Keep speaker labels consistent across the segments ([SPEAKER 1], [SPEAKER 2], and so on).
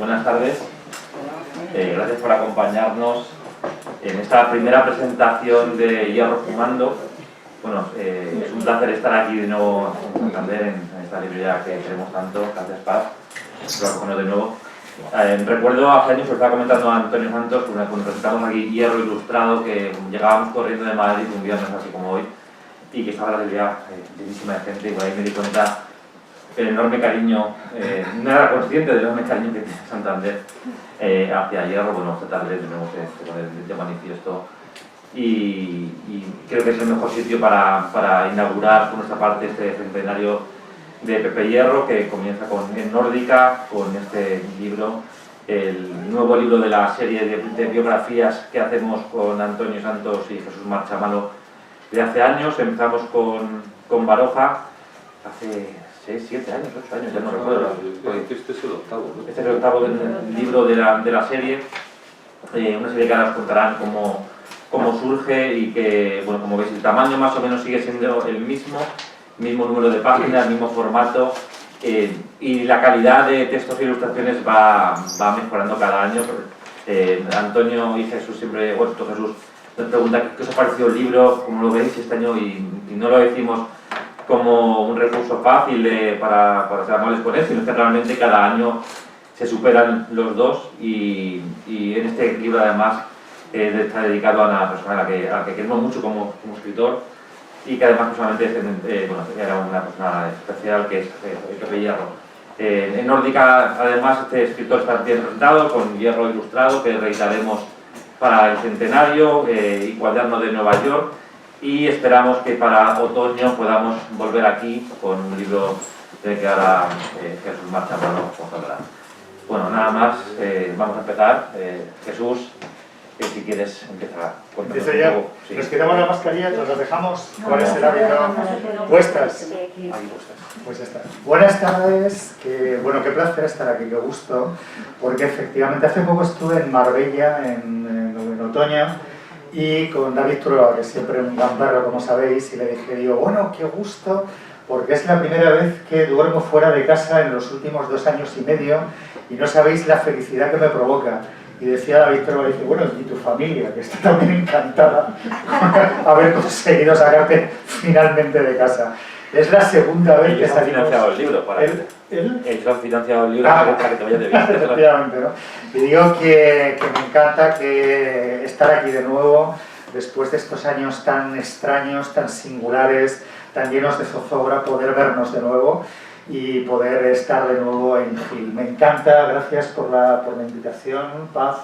[SPEAKER 1] buenas tardes. Gracias por acompañarnos en esta primera presentación de Hierro Fumando. Bueno, es un placer estar aquí de nuevo en Santander, en esta librería que queremos tanto. Gracias, Paz. Bueno, de nuevo. Recuerdo hace años, lo estaba comentando a Antonio Santos, cuando presentamos aquí Hierro Ilustrado, que llegábamos corriendo de Madrid un viernes así como hoy, y que estaba la librería llenísima de gente, y por ahí me di cuenta el enorme cariño, no era consciente del enorme cariño que tiene Santander hacia Hierro. Bueno, esta tarde tenemos que poner de manifiesto, y creo que es el mejor sitio para inaugurar por nuestra parte este centenario de Pepe Hierro, que comienza en Nórdica, con este libro, el nuevo libro de la serie de biografías que hacemos con Antonio Santos y Jesús Marchamalo de hace años. Empezamos con Baroja hace 6, 7 años, 8 años, ya no recuerdo.
[SPEAKER 2] Este es el octavo, ¿no?
[SPEAKER 1] Este es el octavo libro de la serie, una serie que ahora os contarán cómo surge, y que, bueno, como veis, el tamaño más o menos sigue siendo el mismo número de páginas, mismo formato, y la calidad de textos e ilustraciones va mejorando cada año. Antonio y Jesús siempre, bueno, Jesús nos pregunta qué os ha parecido el libro, cómo lo veis este año, y no lo decimos como un recurso fácil para ser amables con él, sino que realmente cada año se superan los dos, y en este libro además está dedicado a una persona a la que queremos mucho como escritor, y que además personalmente era una persona especial, que es Pepe Hierro. En Nórdica, además, este escritor está bien presentado, con Hierro Ilustrado, que reeditaremos para el centenario, y Cuaderno de Nueva York, y esperamos que para otoño podamos volver aquí con un libro de que ahora Jesús Marchamalo nos hablará. Bueno, nada más, vamos a empezar. Jesús, si quieres empezar.
[SPEAKER 3] Empiezo ya. Sí. Nos quitamos la mascarilla, nos las dejamos. ¿Cuál es el hábito? Puestas.
[SPEAKER 1] Ahí puestas.
[SPEAKER 3] Pues ya está. Buenas tardes. Qué placer estar aquí, qué gusto. Porque efectivamente hace poco estuve en Marbella, en otoño, y con David Trueba, que es siempre un gamberro, como sabéis, y le dije, bueno, qué gusto, porque es la primera vez que duermo fuera de casa en los últimos 2 años y medio, y no sabéis la felicidad que me provoca. Y decía David Trueba, dice, bueno, y tu familia, que está también encantada haber conseguido sacarte finalmente de casa. Es la segunda vez que
[SPEAKER 1] salimos. Financiado el libro para ellos han financiado el libro para que te vayas de viaje.
[SPEAKER 3] Efectivamente, ¿no? Y digo que me encanta estar aquí de nuevo, después de estos años tan extraños, tan singulares, tan llenos de zozobra, poder vernos de nuevo y poder estar de nuevo en Gil. Me encanta, gracias por la invitación, Paz.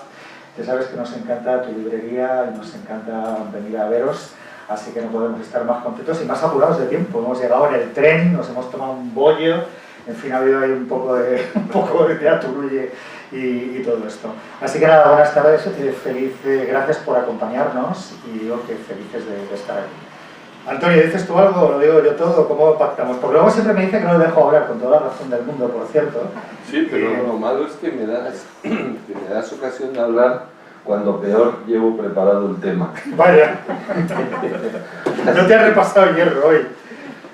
[SPEAKER 3] Ya sabes que nos encanta tu librería y nos encanta venir a veros, así que no podemos estar más contentos y más apurados de tiempo. Hemos llegado en el tren, nos hemos tomado un bollo, en fin, ha habido ahí un poco de teatrulle y todo esto. Así que nada, buenas tardes, gracias por acompañarnos, y digo que felices de estar aquí. Antonio, ¿dices tú algo? ¿Lo digo yo todo? ¿Cómo pactamos? Porque luego siempre me dice que no le dejo hablar, con toda la razón del mundo, por cierto.
[SPEAKER 2] Sí, pero lo malo es que me das ocasión de hablar cuando peor llevo preparado el tema.
[SPEAKER 3] Vaya. ¿No te has repasado Hierro hoy?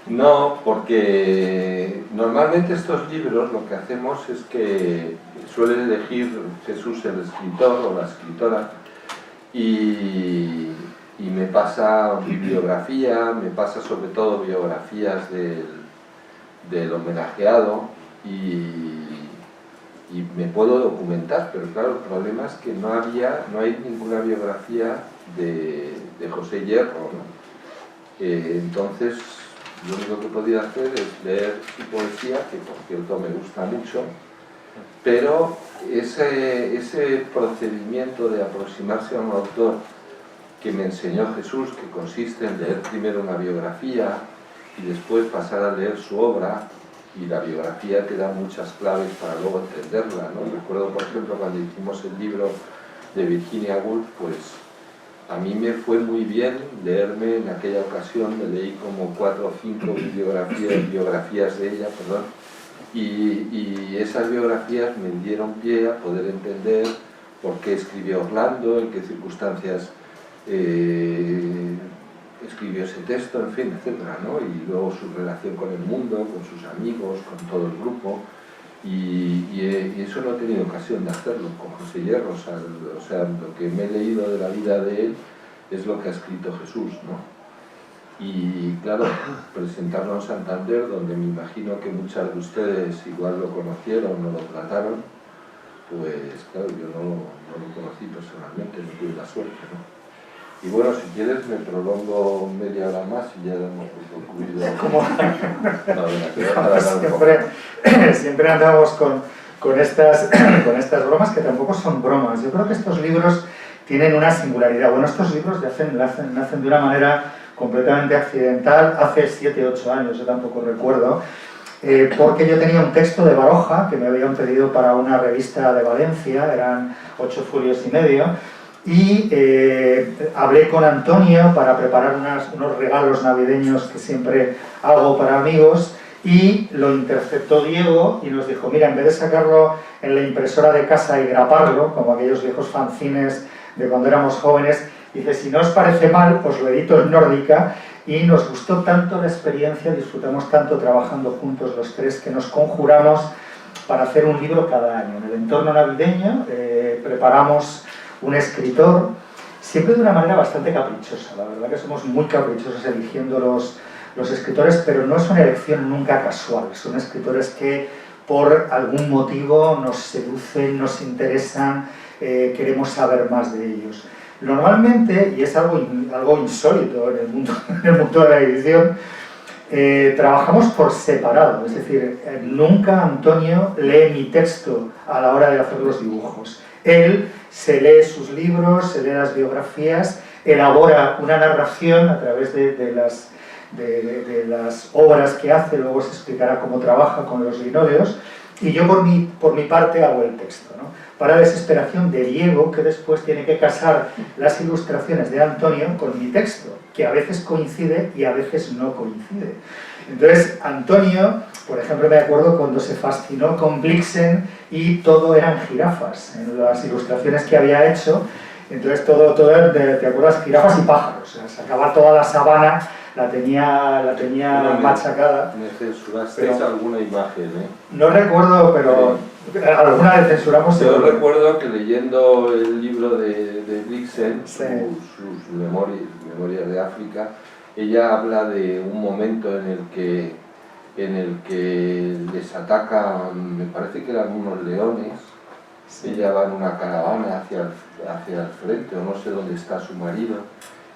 [SPEAKER 2] No, porque normalmente estos libros lo que hacemos es que suele elegir Jesús el escritor o la escritora, y me pasa bibliografía, me pasa sobre todo biografías del homenajeado, y me puedo documentar, pero claro, el problema es que no hay ninguna biografía de José Hierro, ¿no? Entonces, lo único que podía hacer es leer su poesía, que por cierto me gusta mucho, pero ese procedimiento de aproximarse a un autor que me enseñó Jesús, que consiste en leer primero una biografía y después pasar a leer su obra, y la biografía te da muchas claves para luego entenderla, ¿no? Recuerdo, por ejemplo, cuando hicimos el libro de Virginia Woolf, pues a mí me fue muy bien leerme, en aquella ocasión me leí como 4 o 5 biografías de ella, perdón, y esas biografías me dieron pie a poder entender por qué escribió Orlando, en qué circunstancias escribió ese texto, en fin, etcétera, ¿no? Y luego su relación con el mundo, con sus amigos, con todo el grupo, Y eso no he tenido ocasión de hacerlo con José Hierro, o sea, lo que me he leído de la vida de él es lo que ha escrito Jesús, ¿no? Y claro, presentarlo en Santander, donde me imagino que muchas de ustedes igual lo conocieron o lo trataron, pues claro, yo no lo conocí personalmente, no tuve la suerte, ¿no? Y bueno, si quieres me prolongo media hora más y ya hemos concluido.
[SPEAKER 3] Siempre andamos con estas bromas que tampoco son bromas. Yo creo que estos libros tienen una singularidad. Bueno, estos libros nacen de una manera completamente accidental hace 7 o 8 años, yo tampoco recuerdo, porque yo tenía un texto de Baroja que me habían pedido para una revista de Valencia, eran 8 folios y medio, y hablé con Antonio para preparar unos regalos navideños que siempre hago para amigos, y lo interceptó Diego y nos dijo, mira, en vez de sacarlo en la impresora de casa y graparlo, como aquellos viejos fanzines de cuando éramos jóvenes, dice, si no os parece mal, os lo edito en Nórdica, y nos gustó tanto la experiencia, disfrutamos tanto trabajando juntos los tres, que nos conjuramos para hacer un libro cada año. En el entorno navideño preparamos un escritor, siempre de una manera bastante caprichosa. La verdad que somos muy caprichosos eligiendo los escritores, pero no es una elección nunca casual. Son escritores que por algún motivo nos seducen, nos interesan, queremos saber más de ellos. Normalmente, y es algo insólito en el mundo de la edición, trabajamos por separado, es decir, nunca Antonio lee mi texto a la hora de hacer los dibujos. Él se lee sus libros, se lee las biografías, elabora una narración a través de las obras que hace, luego se explicará cómo trabaja con los linóleos, y yo por mi parte hago el texto, ¿no? Para desesperación de Diego, que después tiene que casar las ilustraciones de Antonio con mi texto, que a veces coincide y a veces no coincide. Entonces, Antonio, por ejemplo, me acuerdo cuando se fascinó con Blixen y todo eran jirafas, en las ilustraciones que había hecho, entonces todo ¿te acuerdas? Jirafas y pájaros, o sea, sacaba toda la sabana, la tenía machacada.
[SPEAKER 2] Me censurasteis alguna imagen, ¿eh?
[SPEAKER 3] No recuerdo, pero alguna vez censuramos.
[SPEAKER 2] Yo recuerdo que leyendo el libro de Blixen,
[SPEAKER 3] sí,
[SPEAKER 2] sus memorias de África, ella habla de un momento en el que les atacan, me parece que eran unos leones. Sí. Ella va en una caravana hacia el frente, o no sé dónde está su marido,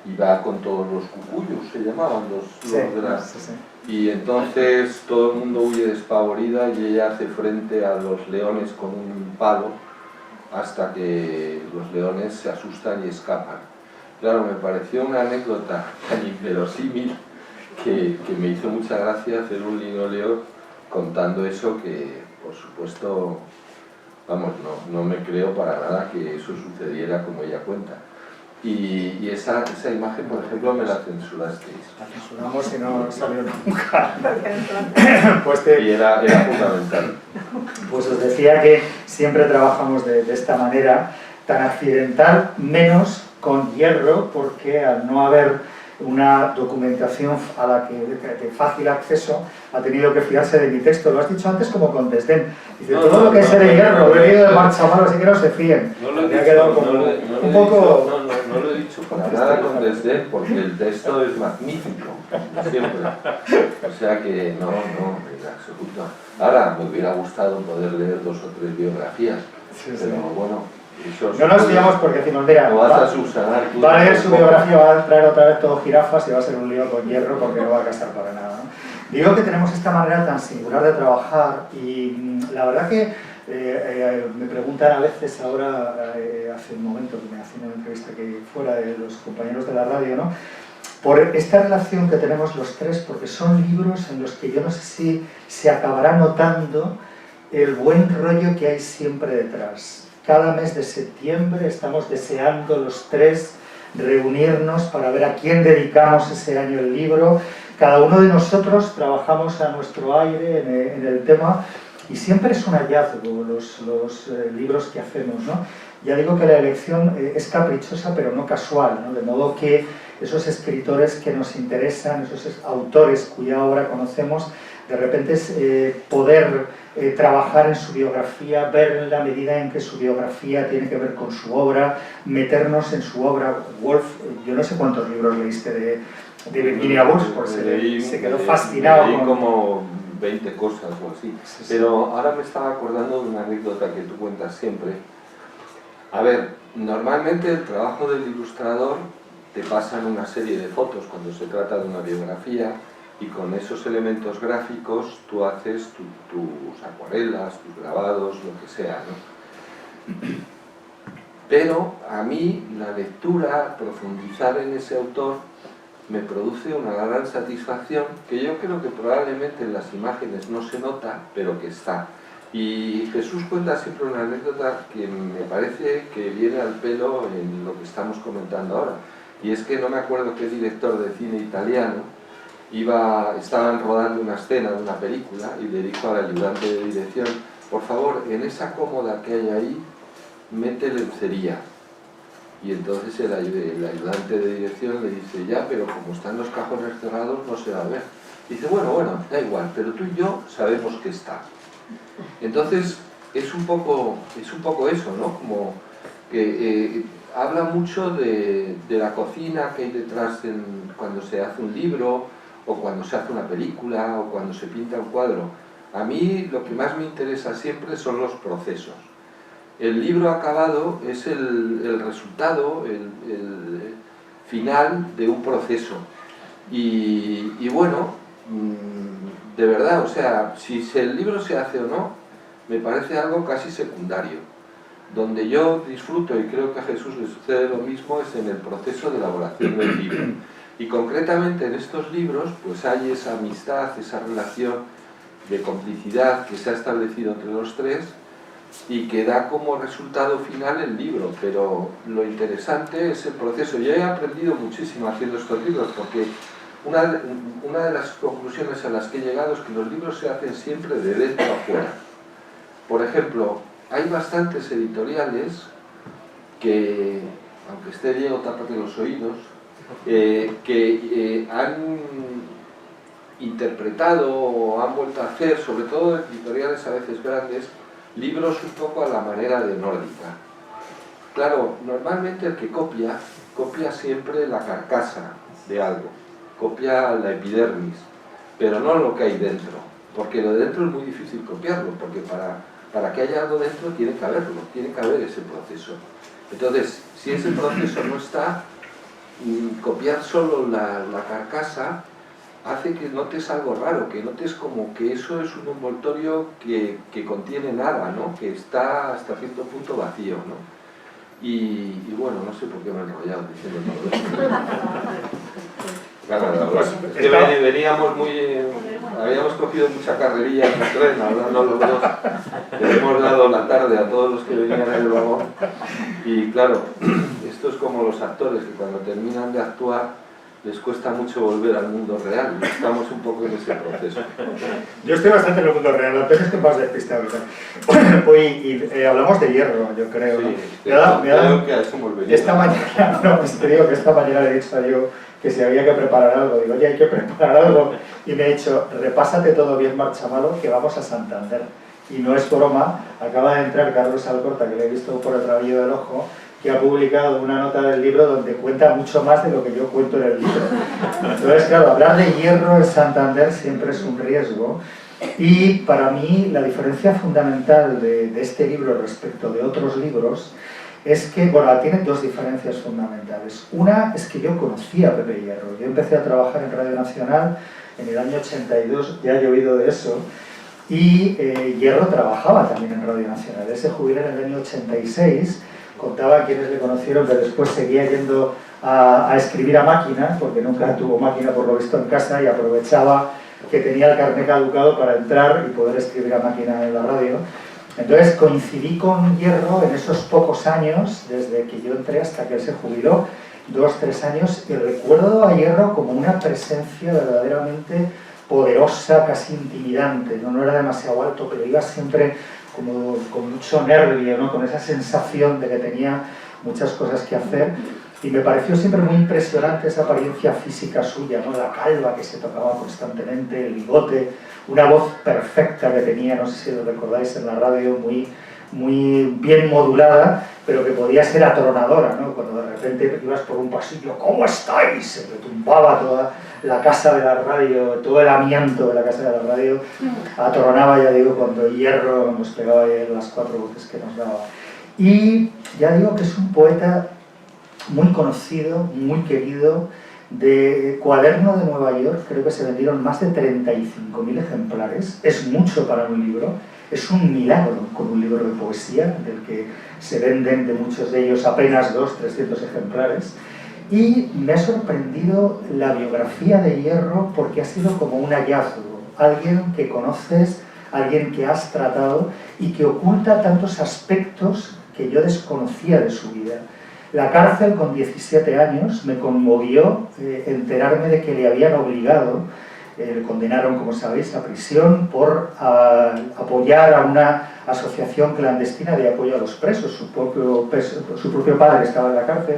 [SPEAKER 2] y va con todos los cucuyos, se llamaban los de las...
[SPEAKER 3] Sí.
[SPEAKER 2] Y entonces todo el mundo huye despavorida y ella hace frente a los leones con un palo hasta que los leones se asustan y escapan. Claro, me pareció una anécdota tan inverosímil que me hizo mucha gracia hacer un linóleo contando eso, que por supuesto, vamos, no me creo para nada que eso sucediera como ella cuenta. Y esa imagen, por ejemplo, me la censurasteis.
[SPEAKER 3] La censuramos y no salió nunca.
[SPEAKER 2] Y era fundamental.
[SPEAKER 3] Pues os decía que siempre trabajamos de esta manera tan accidental, menos con Hierro, porque al no haber una documentación a la que de fácil acceso ha tenido que fiarse de mi texto. Lo has dicho antes como con desdén. Dice, todo lo que es de Hierro, lo he leído de marcha mano, así que no se fíen.
[SPEAKER 2] No lo he dicho para nada con desdén, porque el texto es magnífico, siempre. O sea que no, en absoluto. Ahora me hubiera gustado poder leer 2 o 3 biografías, pero bueno.
[SPEAKER 3] No nos fiamos porque decimos, mira,
[SPEAKER 2] vas a subsanar tú,
[SPEAKER 3] va a leer su biografía, va a traer otra vez todo jirafas y va a ser un lío con Hierro porque no va a casar para nada, ¿no? Digo que tenemos esta manera tan singular de trabajar y la verdad que me preguntan a veces ahora, hace un momento que me hacían una entrevista que fuera de los compañeros de la radio, ¿no? Por esta relación que tenemos los tres, porque son libros en los que yo no sé si se acabará notando el buen rollo que hay siempre detrás. Cada mes de septiembre estamos deseando los tres reunirnos para ver a quién dedicamos ese año el libro. Cada uno de nosotros trabajamos a nuestro aire en el tema y siempre es un hallazgo los libros que hacemos, ¿no? Ya digo que la elección es caprichosa pero no casual, ¿no? De modo que esos escritores que nos interesan, esos autores cuya obra conocemos, De repente es poder trabajar en su biografía, ver en la medida en que su biografía tiene que ver con su obra, meternos en su obra. Woolf, yo no sé cuántos libros leíste de Virginia Woolf, porque se quedó fascinado.
[SPEAKER 2] Leí como 20 cosas o así.
[SPEAKER 3] Sí.
[SPEAKER 2] Pero ahora me estaba acordando de una anécdota que tú cuentas siempre. A ver, normalmente el trabajo del ilustrador te pasan una serie de fotos cuando se trata de una biografía, y con esos elementos gráficos tú haces tus acuarelas, tus grabados, lo que sea, ¿no? Pero a mí la lectura, profundizar en ese autor, me produce una gran satisfacción que yo creo que probablemente en las imágenes no se nota, pero que está. Y Jesús cuenta siempre una anécdota que me parece que viene al pelo en lo que estamos comentando ahora. Y es que no me acuerdo qué director de cine italiano estaban rodando una escena de una película y le dijo al ayudante de dirección: por favor, en esa cómoda que hay ahí, mete lencería. Y entonces el ayudante de dirección le dice: ya, pero como están los cajones cerrados no se va a ver. Dice: bueno, da igual, pero tú y yo sabemos que está. Entonces es un poco eso, ¿no? Como que habla mucho de la cocina que hay detrás cuando se hace un libro, o cuando se hace una película, o cuando se pinta un cuadro. A mí lo que más me interesa siempre son los procesos. El libro acabado es el resultado, el final de un proceso. Y bueno, de verdad, o sea, si el libro se hace o no, me parece algo casi secundario. Donde yo disfruto, y creo que a Jesús le sucede lo mismo, es en el proceso de elaboración del libro. Y concretamente en estos libros pues hay esa amistad, esa relación de complicidad que se ha establecido entre los tres y que da como resultado final el libro, pero lo interesante es el proceso. Yo he aprendido muchísimo haciendo estos libros, porque una de las conclusiones a las que he llegado es que los libros se hacen siempre de dentro a fuera. Por ejemplo, hay bastantes editoriales que, aunque esté Diego, tápate los oídos, que han interpretado o han vuelto a hacer, sobre todo editoriales a veces grandes, libros un poco a la manera de nórdica. Claro, normalmente el que copia siempre la carcasa de algo, copia la epidermis, pero no lo que hay dentro, porque lo de dentro es muy difícil copiarlo, porque para que haya algo dentro tiene que haberlo, tiene que haber ese proceso. Entonces, si ese proceso no está, copiar solo la carcasa hace que notes algo raro, que notes como que eso es un envoltorio que contiene nada, ¿no? Que está hasta cierto punto vacío, ¿no? Y bueno, no sé por qué me he enrollado diciendo todo esto. Claro, es que veníamos habíamos cogido mucha carrerilla en el tren, hablando los dos, le hemos dado la tarde a todos los que venían en el vagón, y claro, esto es como los actores que cuando terminan de actuar les cuesta mucho volver al mundo real, y estamos un poco en ese proceso.
[SPEAKER 3] Yo estoy bastante en el mundo real, la pena es que más despistado. Hoy hablamos de Hierro, yo creo.
[SPEAKER 2] Sí,
[SPEAKER 3] ¿no?
[SPEAKER 2] creo que a eso volvería.
[SPEAKER 3] Esta mañana, no, te digo que esta mañana le he dicho a yo que si había que preparar algo, digo, oye, hay que preparar algo, y me ha dicho: repásate todo bien, Marchamalo, que vamos a Santander. Y no es broma, acaba de entrar Carlos Alcorta, que le he visto por el rabillo del ojo, que ha publicado una nota del libro donde cuenta mucho más de lo que yo cuento en el libro. Entonces, claro, hablar de Hierro en Santander siempre es un riesgo, y para mí la diferencia fundamental de este libro respecto de otros libros es que, bueno, tiene dos diferencias fundamentales. Una es que yo conocía a Pepe Hierro. Yo empecé a trabajar en Radio Nacional en el año 82, ya he oído de eso, y Hierro trabajaba también en Radio Nacional. Él se jubiló en el año 86, contaba a quienes le conocieron que después seguía yendo a escribir a máquina, porque nunca tuvo máquina por lo visto en casa, y aprovechaba que tenía el carnet caducado para entrar y poder escribir a máquina en la radio. Entonces coincidí con Hierro en esos pocos años, desde que yo entré hasta que él se jubiló, 2-3 años, y recuerdo a Hierro como una presencia verdaderamente poderosa, casi intimidante. No era demasiado alto, pero iba siempre como con mucho nervio, ¿no? Con esa sensación de que tenía muchas cosas que hacer. Y me pareció siempre muy impresionante esa apariencia física suya, ¿no? La calva que se tocaba constantemente, el bigote, una voz perfecta que tenía, no sé si lo recordáis en la radio, muy bien modulada, pero que podía ser atronadora, ¿no? Cuando de repente ibas por un pasillo, ¿cómo estáis? Se retumbaba toda la casa de la radio, todo el amianto de la casa de la radio, atronaba, ya digo, cuando Hierro nos pegaba ahí las 4 voces que nos daba. Y ya digo que es un poeta muy conocido, muy querido, de Cuaderno de Nueva York, creo que se vendieron más de 35.000 ejemplares, es mucho para un libro, es un milagro con un libro de poesía, del que se venden de muchos de ellos apenas 200-300 ejemplares, y me ha sorprendido la biografía de Hierro porque ha sido como un hallazgo, alguien que conoces, alguien que has tratado y que oculta tantos aspectos que yo desconocía de su vida. La cárcel con 17 años me conmovió enterarme de que le habían obligado, le condenaron, como sabéis, a prisión por apoyar a una asociación clandestina de apoyo a los presos. Su propio padre estaba en la cárcel.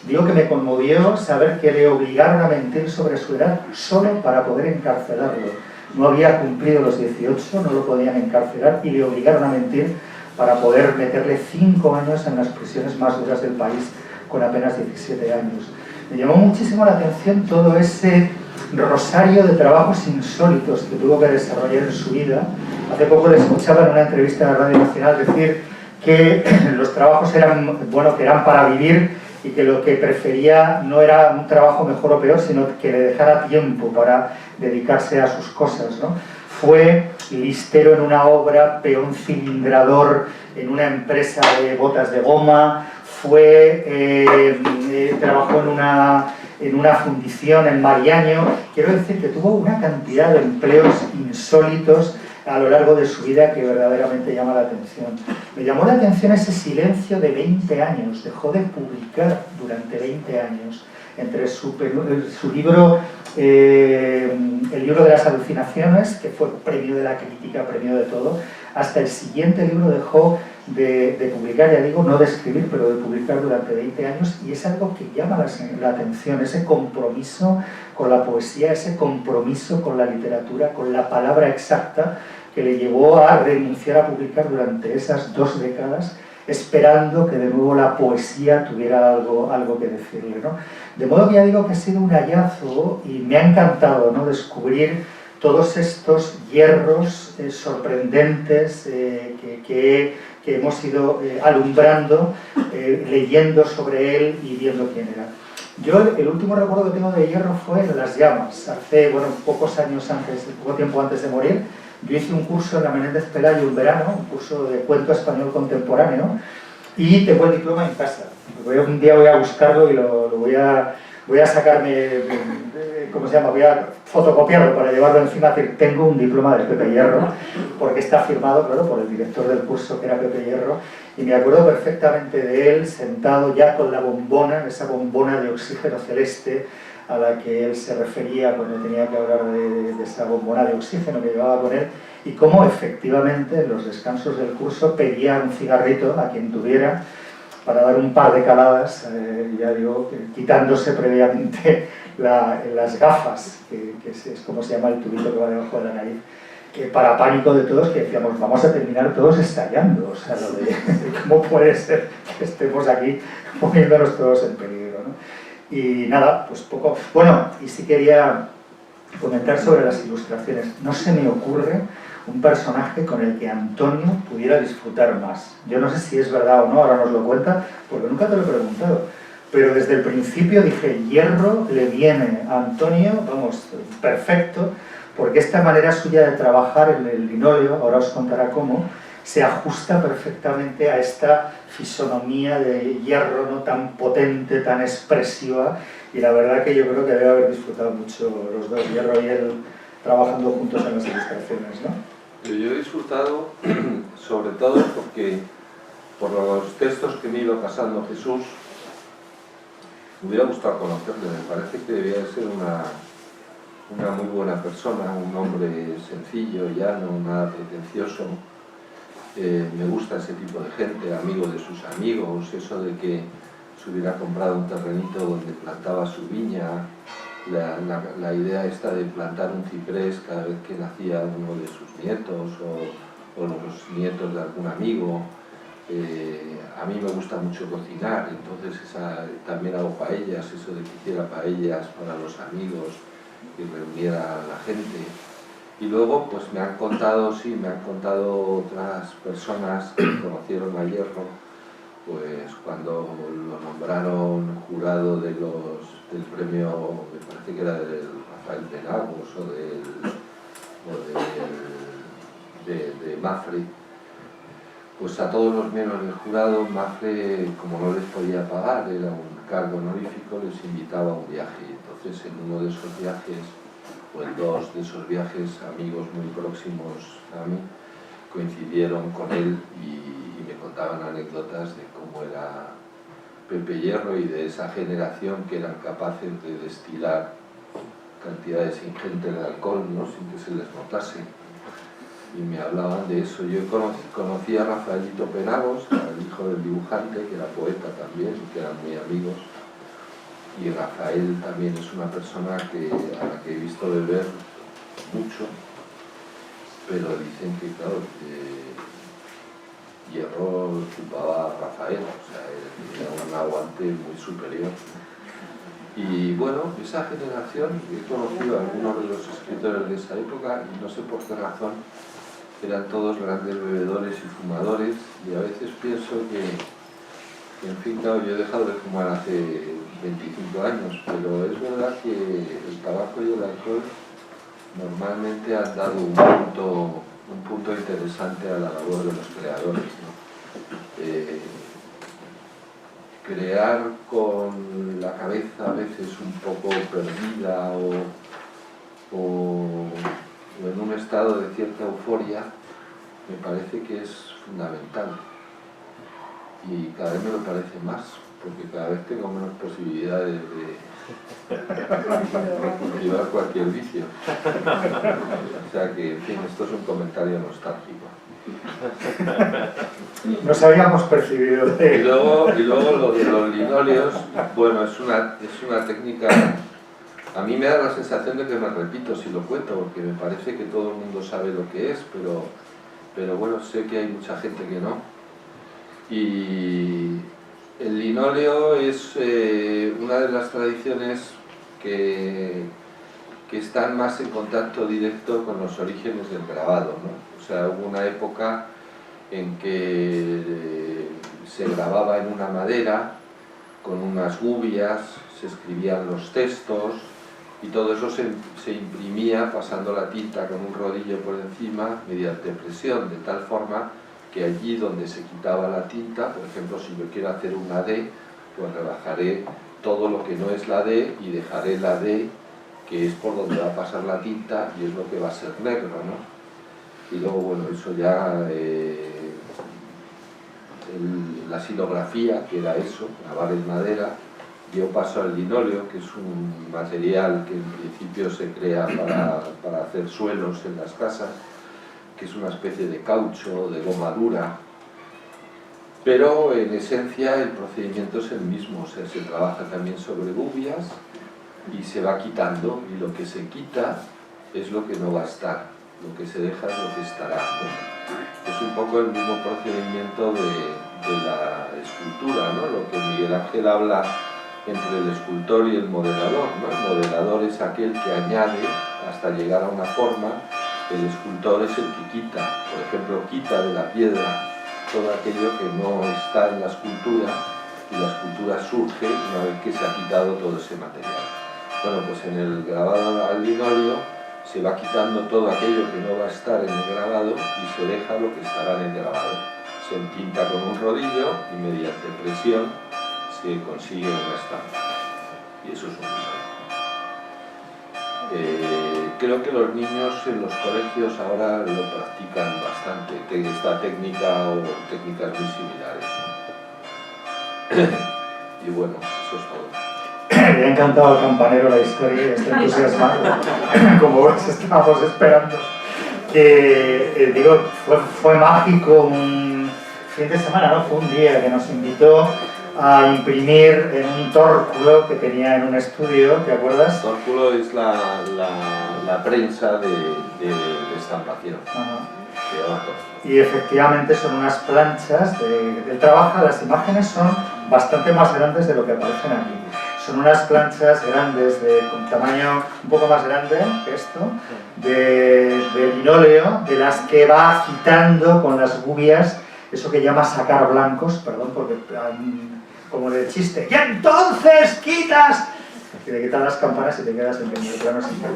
[SPEAKER 3] Digo que me conmovió saber que le obligaron a mentir sobre su edad solo para poder encarcelarlo. No había cumplido los 18, no lo podían encarcelar y le obligaron a mentir para poder meterle 5 años en las prisiones más duras del país con apenas 17 años. Me llamó muchísimo la atención todo ese rosario de trabajos insólitos que tuvo que desarrollar en su vida. Hace poco le escuchaba en una entrevista en la Radio Nacional decir que los trabajos eran, bueno, que eran para vivir y que lo que prefería no era un trabajo mejor o peor, sino que le dejara tiempo para dedicarse a sus cosas, ¿no? Fue listero en una obra, peón cilindrador en una empresa de botas de goma, trabajó en una fundición en Mariaño. Quiero decir que tuvo una cantidad de empleos insólitos a lo largo de su vida que verdaderamente llama la atención. Me llamó la atención ese silencio de 20 años, dejó de publicar durante 20 años, entre su libro, el libro de las alucinaciones, que fue premio de la crítica, premio de todo, hasta el siguiente libro dejó de publicar, ya digo, no de escribir, pero de publicar durante 20 años, y es algo que llama la atención, ese compromiso con la poesía, ese compromiso con la literatura, con la palabra exacta, que le llevó a renunciar a publicar durante esas 2 décadas, esperando que de nuevo la poesía tuviera algo que decirle, ¿no? De modo que ya digo que ha sido un hallazgo y me ha encantado, ¿no?, descubrir todos estos hierros sorprendentes que hemos ido alumbrando, leyendo sobre él y viendo quién era. Yo el último recuerdo que tengo de Hierro fue en Las Llamas, hace, bueno, poco tiempo antes de morir. Yo hice un curso en la Menéndez Pelayo un verano, un curso de cuento español contemporáneo, y tengo el diploma en casa. Un día voy a buscarlo y lo voy a sacarme, ¿cómo se llama? Voy a fotocopiarlo para llevarlo encima, decir, tengo un diploma de Pepe Hierro, porque está firmado, claro, por el director del curso, que era Pepe Hierro, y me acuerdo perfectamente de él sentado ya con la bombona, esa bombona de oxígeno celeste, a la que él se refería cuando tenía que hablar de esa bombona de oxígeno que llevaba con él, y cómo efectivamente en los descansos del curso pedía un cigarrito a quien tuviera para dar un par de caladas, ya digo, quitándose previamente las gafas, que es como se llama el tubito que va debajo de la nariz, que para pánico de todos, que decíamos, vamos a terminar todos estallando, o sea, lo de cómo puede ser que estemos aquí poniéndonos todos en peligro, ¿no? Y nada, pues poco... Bueno, y sí quería comentar sobre las ilustraciones. No se me ocurre un personaje con el que Antonio pudiera disfrutar más. Yo no sé si es verdad o no, ahora nos lo cuenta, porque nunca te lo he preguntado. Pero desde el principio dije, Hierro le viene a Antonio, vamos, perfecto, porque esta manera suya de trabajar en el linóleo, ahora os contará cómo, se ajusta perfectamente a esta fisonomía de Hierro, ¿no?, tan potente, tan expresiva, y la verdad que yo creo que debe haber disfrutado mucho los dos, Hierro y él, trabajando juntos en las ilustraciones, ¿no?
[SPEAKER 2] Yo he disfrutado, sobre todo porque por los textos que me iba pasando Jesús, me hubiera gustado conocerle. Me parece que debía ser una muy buena persona, un hombre sencillo, llano, nada pretencioso. Me gusta ese tipo de gente, amigo de sus amigos, eso de que se hubiera comprado un terrenito donde plantaba su viña, la idea esta de plantar un ciprés cada vez que nacía uno de sus nietos o los nietos de algún amigo. A mí me gusta mucho cocinar, entonces también hago paellas, eso de que hiciera paellas para los amigos y reuniera a la gente. Y luego pues me han contado otras personas que conocieron a Hierro, pues cuando lo nombraron jurado del premio, me parece que era del Rafael Penagos de Mafre, pues a todos los miembros del jurado, Mafre, como no les podía pagar, era un cargo honorífico, les invitaba a un viaje. Entonces en uno de esos viajes, o en dos de esos viajes, amigos muy próximos a mí coincidieron con él y me contaban anécdotas de cómo era Pepe Hierro y de esa generación que eran capaces de destilar cantidades ingentes de alcohol, ¿no?, sin que se les notase. Y me hablaban de eso. Yo conocí a Rafaelito Penagos, el hijo del dibujante, que era poeta también, que eran muy amigos. Y Rafael también es una persona a la que he visto beber mucho, pero dicen que, claro, Hierro chupaba a Rafael, o sea, era un aguante muy superior. Y bueno, esa generación, he conocido a algunos de los escritores de esa época y no sé por qué razón eran todos grandes bebedores y fumadores, y a veces pienso que en fin, claro, yo he dejado de fumar hace 25 años, pero es verdad que el tabaco y el alcohol normalmente han dado un punto interesante a la labor de los creadores, ¿no? Crear con la cabeza a veces un poco perdida o en un estado de cierta euforia, me parece que es fundamental. Y cada vez me lo parece más, porque cada vez tengo menos posibilidades de cultivar cualquier vicio. O sea que, en fin, esto es un comentario nostálgico.
[SPEAKER 3] Nos habíamos percibido.
[SPEAKER 2] Y luego lo de los linóleos, bueno, es una técnica. A mí me da la sensación de que me repito si lo cuento, porque me parece que todo el mundo sabe lo que es, pero bueno, sé que hay mucha gente que no. Y el linóleo es una de las tradiciones que están más en contacto directo con los orígenes del grabado, ¿no? O sea, hubo una época en que se grababa en una madera, con unas gubias, se escribían los textos, y todo eso se imprimía pasando la tinta con un rodillo por encima mediante presión, de tal forma que allí donde se quitaba la tinta, por ejemplo, si yo quiero hacer una D, pues rebajaré todo lo que no es la D y dejaré la D, que es por donde va a pasar la tinta y es lo que va a ser negro, ¿no? Y luego, bueno, eso ya, la silografía, que era eso, grabar en madera, dio paso al linóleo, que es un material que en principio se crea para hacer suelos en las casas, que es una especie de caucho, de goma dura, pero en esencia el procedimiento es el mismo, o sea, se trabaja también sobre gubias y se va quitando, y lo que se quita es lo que no va a estar, lo que se deja es lo que estará, ¿no? Es un poco el mismo procedimiento de la escultura, ¿no? Lo que Miguel Ángel habla entre el escultor y el modelador, ¿no? El modelador es aquel que añade hasta llegar a una forma, el escultor es el que quita, por ejemplo, quita de la piedra todo aquello que no está en la escultura, y la escultura surge una vez que se ha quitado todo ese material. Bueno, pues en el grabado al linóleo se va quitando todo aquello que no va a estar en el grabado y se deja lo que estará en el grabado. Se entinta con un rodillo y mediante presión se consigue una estampa. Y eso es un linóleo. Creo que los niños en los colegios ahora lo practican bastante, esta técnica o técnicas muy similares, ¿no? Y bueno, eso es todo.
[SPEAKER 3] Me ha encantado el campanero, la historia, está entusiasmado. Como ves, estábamos esperando. Digo, fue mágico un fin de semana, ¿no? Fue un día que nos invitó a imprimir en un tórculo que tenía en un estudio, ¿te acuerdas?
[SPEAKER 2] El tórculo es la prensa de estampación.
[SPEAKER 3] Ajá.
[SPEAKER 2] Se llama tórculo.
[SPEAKER 3] Y efectivamente son unas planchas de trabajo. Las imágenes son bastante más grandes de lo que aparecen aquí. Son unas planchas grandes, con tamaño un poco más grande que esto, de linóleo, de las que va quitando con las gubias, eso que llama sacar blancos, perdón, porque como de chiste, ¡y entonces quitas! Que te quitan las campanas y te quedas en primer plano sin ver.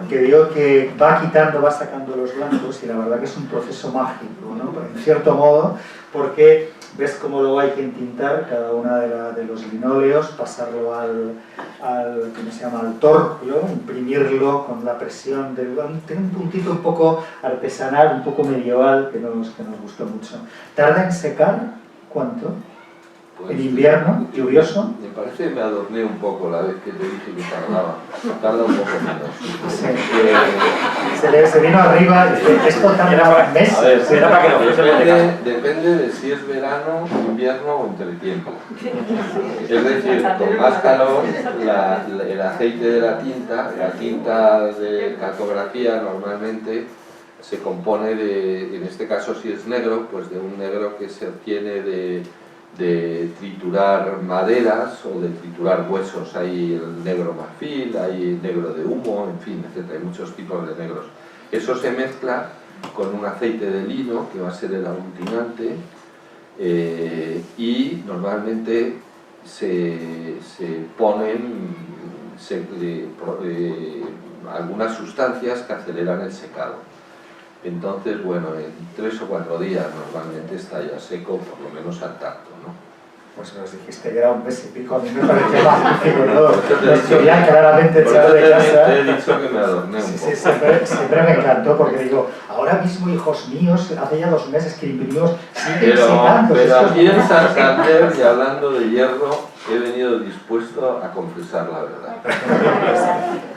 [SPEAKER 3] Que digo que va quitando, va sacando los blancos, y la verdad que es un proceso mágico, ¿no? En cierto modo, porque ves cómo luego hay que entintar cada una de los linóleos, pasarlo ¿cómo se llama?, al tórculo, imprimirlo con la presión tiene un puntito un poco artesanal, un poco medieval, que nos gustó mucho. ¿Tarda en secar? ¿Cuánto?
[SPEAKER 2] Pues,
[SPEAKER 3] ¿En invierno? ¿Lluvioso?
[SPEAKER 2] Me parece que me adorné un poco la vez que te dije que tardaba. Tarda un poco menos.
[SPEAKER 3] Sí. Se vino arriba y dice, esto tarda meses.
[SPEAKER 1] A ver, era para que lo
[SPEAKER 2] depende de si es verano, invierno o entretiempo. Es decir, con más calor, el aceite de la tinta de cartografía normalmente se compone en este caso si es negro, pues de un negro que se obtiene de triturar maderas o de triturar huesos. Hay el negro marfil, hay negro de humo, en fin, etc. Hay muchos tipos de negros. Eso se mezcla con un aceite de lino, que va a ser el aglutinante, y normalmente se ponen algunas sustancias que aceleran el secado. Entonces, bueno, en 3 o 4 días normalmente está ya seco, por lo menos al tacto, ¿no?
[SPEAKER 3] Pues nos dijiste que era un mes y pico, a mí me parece magnífico, ¿no? Nos querían claramente echar de casa.
[SPEAKER 2] Te he dicho que me adorné un poco.
[SPEAKER 3] Sí, siempre me encantó, porque digo, ahora mismo, hijos míos, hace ya 2 meses que imprimimos, siguen secando.
[SPEAKER 2] Pero aquí en Santander, y hablando de hierro, he venido dispuesto a confesar la verdad.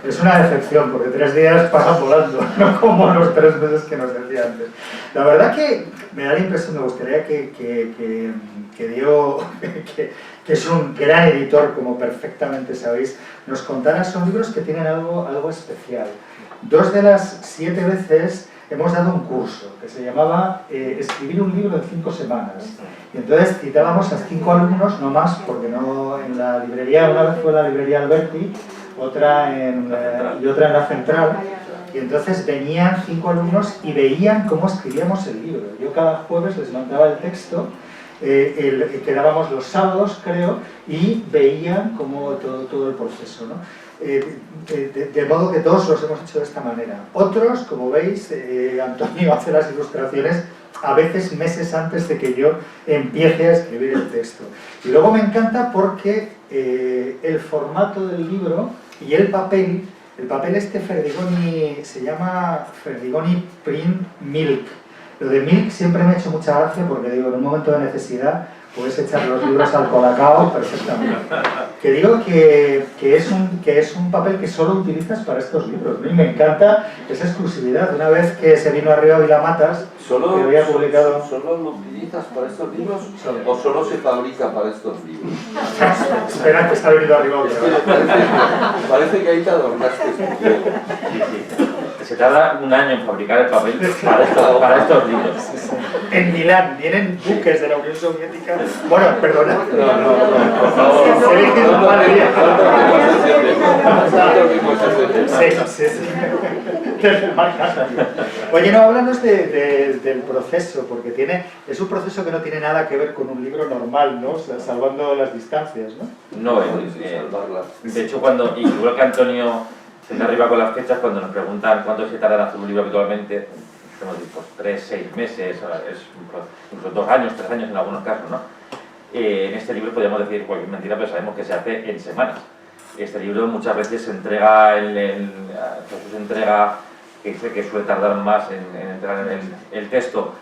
[SPEAKER 3] Es una decepción, porque 3 días pasan volando, no como los 3 meses que nos decía antes. La verdad que me da la impresión, me gustaría que Diego, que es un gran editor, como perfectamente sabéis, nos contara. Son libros que tienen algo especial. 2 de las 7 veces hemos dado un curso que se llamaba Escribir un libro en 5 semanas. Y entonces citábamos a 5 alumnos, no más, porque no en la librería, una vez fue en la librería Alberti, otra en la Central. Y entonces venían 5 alumnos y veían cómo escribíamos el libro. Yo cada jueves les mandaba el texto, quedábamos los sábados, creo, y veían cómo todo el proceso, ¿no? De modo que todos los hemos hecho de esta manera. Otros, como veis, Antonio hace las ilustraciones a veces meses antes de que yo empiece a escribir el texto. Y luego me encanta porque el formato del libro y el papel Ferdigoni se llama Ferdigoni Print Milk. Lo de Milk siempre me ha hecho mucha gracia porque digo, en un momento de necesidad puedes echar los libros al colacao perfectamente. Que digo que es un papel que solo utilizas para estos libros, ¿no? Y me encanta esa exclusividad. Una vez que se vino arriba Vilamatas, que había publicado...
[SPEAKER 2] ¿Solo lo utilizas para estos libros o solo se fabrica para estos libros?
[SPEAKER 3] Espera que está venido arriba
[SPEAKER 2] parece que ahí te adornaste.
[SPEAKER 1] Se tarda un año en fabricar el papel para estos libros.
[SPEAKER 3] En Milán vienen buques de la Unión Soviética. Bueno, perdona.
[SPEAKER 2] No, por favor.
[SPEAKER 3] Sí. Oye, no, háblanos del proceso, porque es un proceso que no tiene nada que ver con un libro normal, ¿no? O sea, salvando las distancias, ¿no?
[SPEAKER 1] No, de hecho, igual que Antonio se está arriba con las fechas, cuando nos preguntan cuánto se tarda en hacer un libro habitualmente, hemos dicho 3, 6 meses, incluso 2 años, 3 años en algunos casos, ¿no? En este libro podríamos decir cualquier mentira, pero sabemos que se hace en semanas. Este libro muchas veces se entrega, Jesús entrega, que suele tardar más en entregar el texto,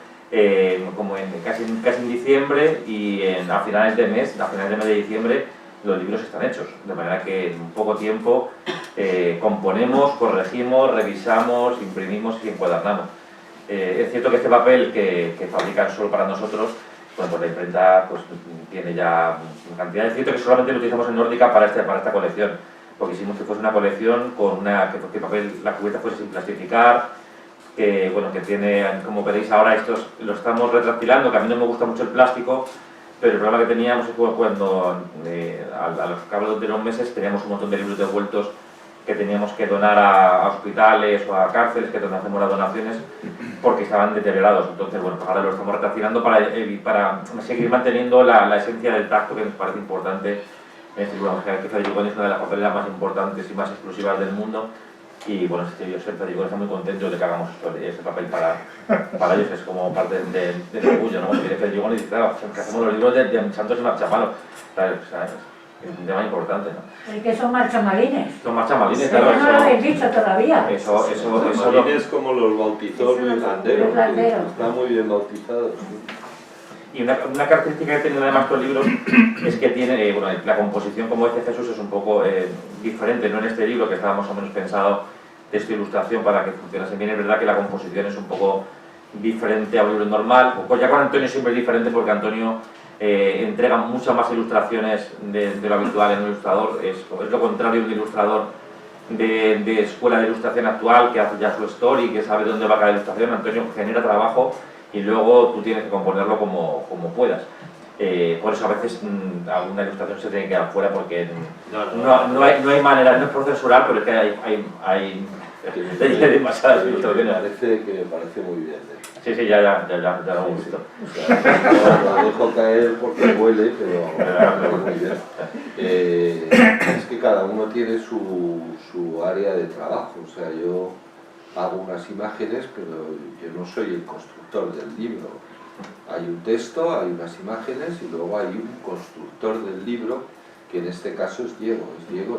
[SPEAKER 1] como casi en diciembre, y a finales de mes de diciembre, los libros están hechos, de manera que en poco tiempo componemos, corregimos, revisamos, imprimimos y encuadernamos. Es cierto que este papel que fabrican solo para nosotros bueno, pues la imprenta pues, tiene ya una cantidad de cierto que solamente lo utilizamos en Nórdica para esta colección, porque hicimos que fuese una colección con que papel, la cubierta fuese sin plastificar, que bueno, que tiene, como veréis ahora, estos lo estamos retractilando, que a mí no me gusta mucho el plástico, pero el problema que teníamos es que cuando a los cabo de unos meses teníamos un montón de libros devueltos que teníamos que donar a hospitales o a cárceles, que donde hacemos las donaciones, porque estaban deteriorados. Entonces, bueno, pues ahora lo estamos retractilando para seguir manteniendo la esencia del tacto, que nos parece importante. En este libro, que Federico es una de las papeleras más importantes y más exclusivas del mundo. Y bueno, yo siempre digo, está muy contento de que hagamos ese papel para ellos, es como parte del orgullo, ¿no? Porque Federico dice, claro, que hacemos los libros de Santos y Marchapalo, es un tema importante, ¿no?
[SPEAKER 4] Es que son marchamalines.
[SPEAKER 1] Son marchamalines,
[SPEAKER 4] Pero
[SPEAKER 1] claro.
[SPEAKER 4] no lo habéis dicho todavía.
[SPEAKER 1] Eso
[SPEAKER 5] Marines como los bautizó Luis Landero,
[SPEAKER 4] Luis Landero.
[SPEAKER 5] que está muy bien bautizado.
[SPEAKER 1] Y una característica que tiene además estos libros es que tiene, bueno, la composición, como dice Jesús, es un poco diferente, no en este libro que estaba más o menos pensado de esta ilustración para que funcionase bien. Es verdad que la composición es un poco diferente a un libro normal, pues ya con Antonio siempre es diferente porque Antonio entrega muchas más ilustraciones de lo habitual en un ilustrador, es lo contrario de un ilustrador de escuela de ilustración actual que hace ya su story, que sabe dónde va cada ilustración. Antonio genera trabajo y luego tú tienes que componerlo como puedas. Por eso a veces alguna ilustración se tiene que quedar fuera porque no hay manera, no es por censurar, pero es que hay demasiadas ilustraciones.
[SPEAKER 5] Parece muy bien.
[SPEAKER 1] Sí, ya lo hemos visto.
[SPEAKER 5] O sea, lo dejo caer porque huele, pero muy bien. Es que cada uno tiene su área de trabajo. O sea, yo hago unas imágenes, pero yo no soy el constructor del libro. Hay un texto, hay unas imágenes y luego hay un constructor del libro, que en este caso es Diego. Es Diego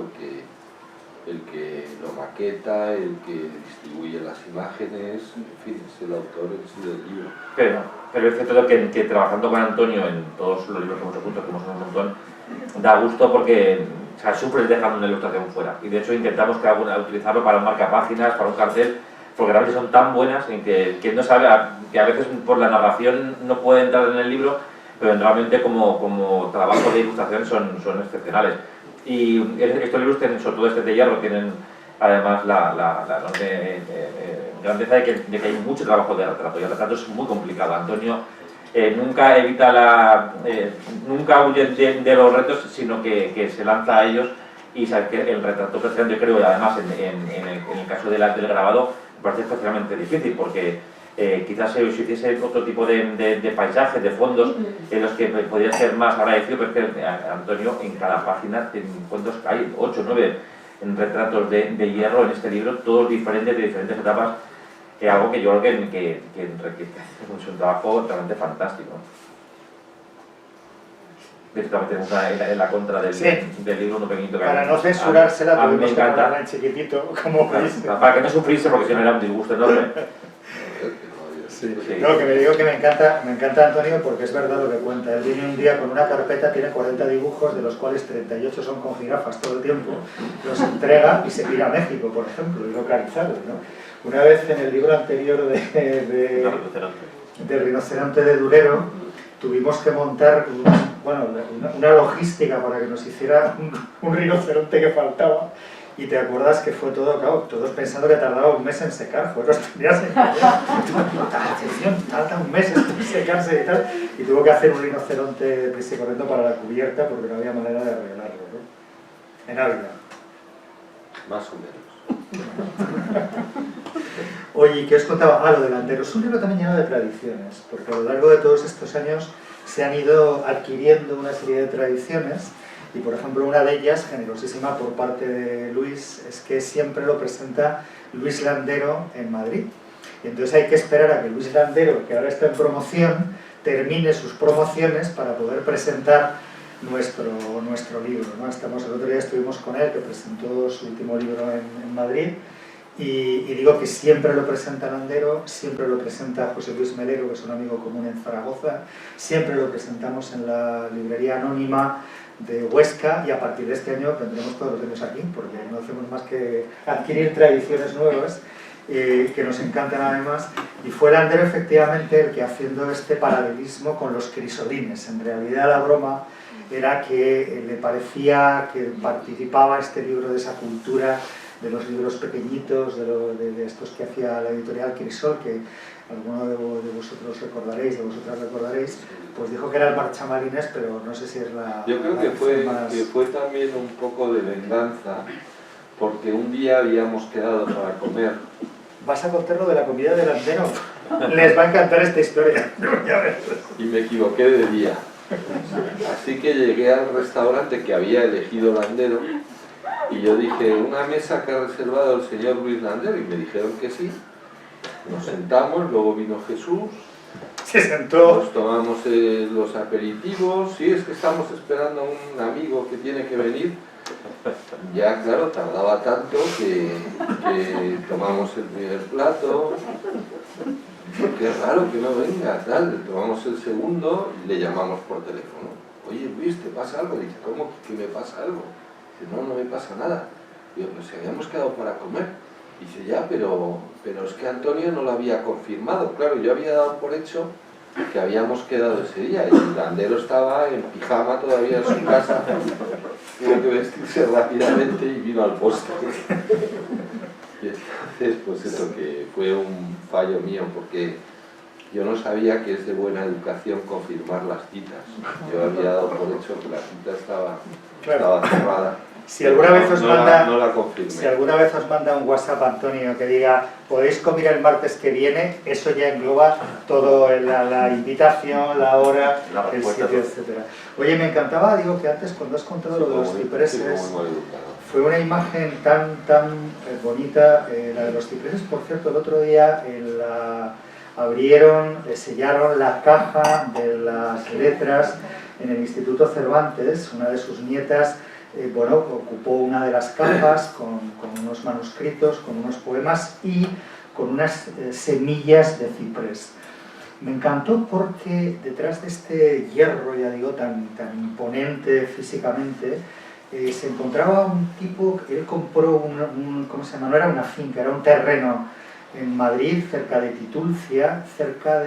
[SPEAKER 5] el que lo maqueta, el que distribuye las imágenes, en fin, es el autor en sí del libro.
[SPEAKER 1] Pero es cierto que trabajando con Antonio en todos los libros que hemos hecho juntos, que hemos hecho un montón, da gusto porque sufres dejando una ilustración fuera. Y de hecho intentamos utilizarlo para un marcapáginas, para un cartel, porque realmente son tan buenas en que quien no sabe, que a veces por la narración no puede entrar en el libro, pero realmente como trabajo de ilustración son excepcionales. Y estos libros tienen, sobre todo este de hierro, tienen además la grandeza de que hay mucho trabajo de retrato, y el retrato es muy complicado. Antonio nunca evita nunca huye de los retos, sino que se lanza a ellos, y sabe que el retrato precisamente, yo creo, además en el caso del grabado, me parece especialmente difícil, porque quizás si hiciese otro tipo de paisajes, de fondos, en los que podría ser más agradecido, pero es que Antonio en cada página, en fondos hay 8 o 9 retratos de hierro en este libro, todos diferentes, de diferentes etapas, algo que yo creo que es un trabajo realmente fantástico. De hecho, también tenemos en la contra del libro uno pequeñito que
[SPEAKER 3] para no censurársela tuvimos que ponerla en chiquitito, como veis.
[SPEAKER 1] Para que no sufrirse, porque si no era un disgusto enorme.
[SPEAKER 3] Sí. No, que me digo que me encanta Antonio, porque es verdad lo que cuenta. Él viene un día con una carpeta, tiene 40 dibujos, de los cuales 38 son con jirafas todo el tiempo, los entrega y se pira a México, por ejemplo, y localizados, ¿no? Una vez en el libro anterior de Rinoceronte de Durero, tuvimos que montar una logística para que nos hiciera un rinoceronte que faltaba. Y te acuerdas que fue todo, claro, todos pensando que tardaba un mes en secar, los tenías en atención, tarda un mes en secarse y tal, y tuvo que hacer un rinoceronte prisa y corriendo para la cubierta porque no había manera de arreglarlo, ¿no? En Ávila.
[SPEAKER 5] Más o menos.
[SPEAKER 3] Oye, ¿qué os contaba? Lo delantero. Es un libro también lleno de tradiciones, porque a lo largo de todos estos años se han ido adquiriendo una serie de tradiciones. Y por ejemplo, una de ellas, generosísima por parte de Luis, es que siempre lo presenta Luis Landero en Madrid. Y entonces hay que esperar a que Luis Landero, que ahora está en promoción, termine sus promociones para poder presentar nuestro libro, ¿no? El otro día estuvimos con él, que presentó su último libro en Madrid, y digo que siempre lo presenta Landero, siempre lo presenta José Luis Melero, que es un amigo común en Zaragoza, siempre lo presentamos en la librería anónima de Huesca, y a partir de este año vendremos todos los años aquí, porque no hacemos más que adquirir tradiciones nuevas. que nos encantan además, y fue Landero efectivamente el que, haciendo este paralelismo con los crisolines, en realidad la broma era que le parecía que participaba este libro de esa cultura de los libros pequeñitos, de estos que hacía la editorial Crisol, que alguno de vosotros recordaréis, de vosotras recordaréis, pues dijo que era el Marchamalines, pero no sé si es la...
[SPEAKER 5] Yo creo que fue también un poco de venganza, porque un día habíamos quedado para comer.
[SPEAKER 3] ¿Vas a contar lo de la comida de Landero? Les va a encantar esta historia.
[SPEAKER 5] Y me equivoqué de día. Así que llegué al restaurante que había elegido Landero y yo dije, una mesa que ha reservado el señor Luis Landero, y me dijeron que sí. Nos sentamos, luego vino Jesús,
[SPEAKER 3] se sentó,
[SPEAKER 5] nos tomamos los aperitivos, sí, es que estamos esperando a un amigo que tiene que venir. Ya, claro, tardaba tanto que tomamos el primer plato. Qué raro que no venga, tal. Tomamos el segundo y le llamamos por teléfono. Oye, Luis, ¿te pasa algo? Dice, ¿cómo que me pasa algo? Dice, no me pasa nada. Digo, pues si habíamos quedado para comer. Dice, ya, pero es que Antonio no lo había confirmado. Claro, yo había dado por hecho que habíamos quedado ese día. El Landero estaba en pijama todavía en su casa. Tuvo que vestirse rápidamente y vino al postre. Y entonces, pues eso, que fue un fallo mío, porque yo no sabía que es de buena educación confirmar las citas. Yo había dado por hecho que la cita estaba cerrada.
[SPEAKER 3] Si alguna vez os manda,
[SPEAKER 5] no la confirmé.
[SPEAKER 3] Si alguna vez os manda un WhatsApp, Antonio, que diga podéis comer el martes que viene, eso ya engloba todo, la invitación, la hora, el sitio, etc. Oye, me encantaba, digo, que antes cuando has contado lo de los cipreses, fue una imagen tan bonita, la de los cipreses. Por cierto, el otro día abrieron, sellaron la caja de las letras en el Instituto Cervantes. Una de sus nietas ocupó una de las cajas con unos manuscritos, con unos poemas y con unas semillas de ciprés. Me encantó porque detrás de este hierro, ya digo, tan imponente físicamente, se encontraba un tipo que él compró ¿cómo se llama? No era una finca, era un terreno en Madrid, cerca de Titulcia, cerca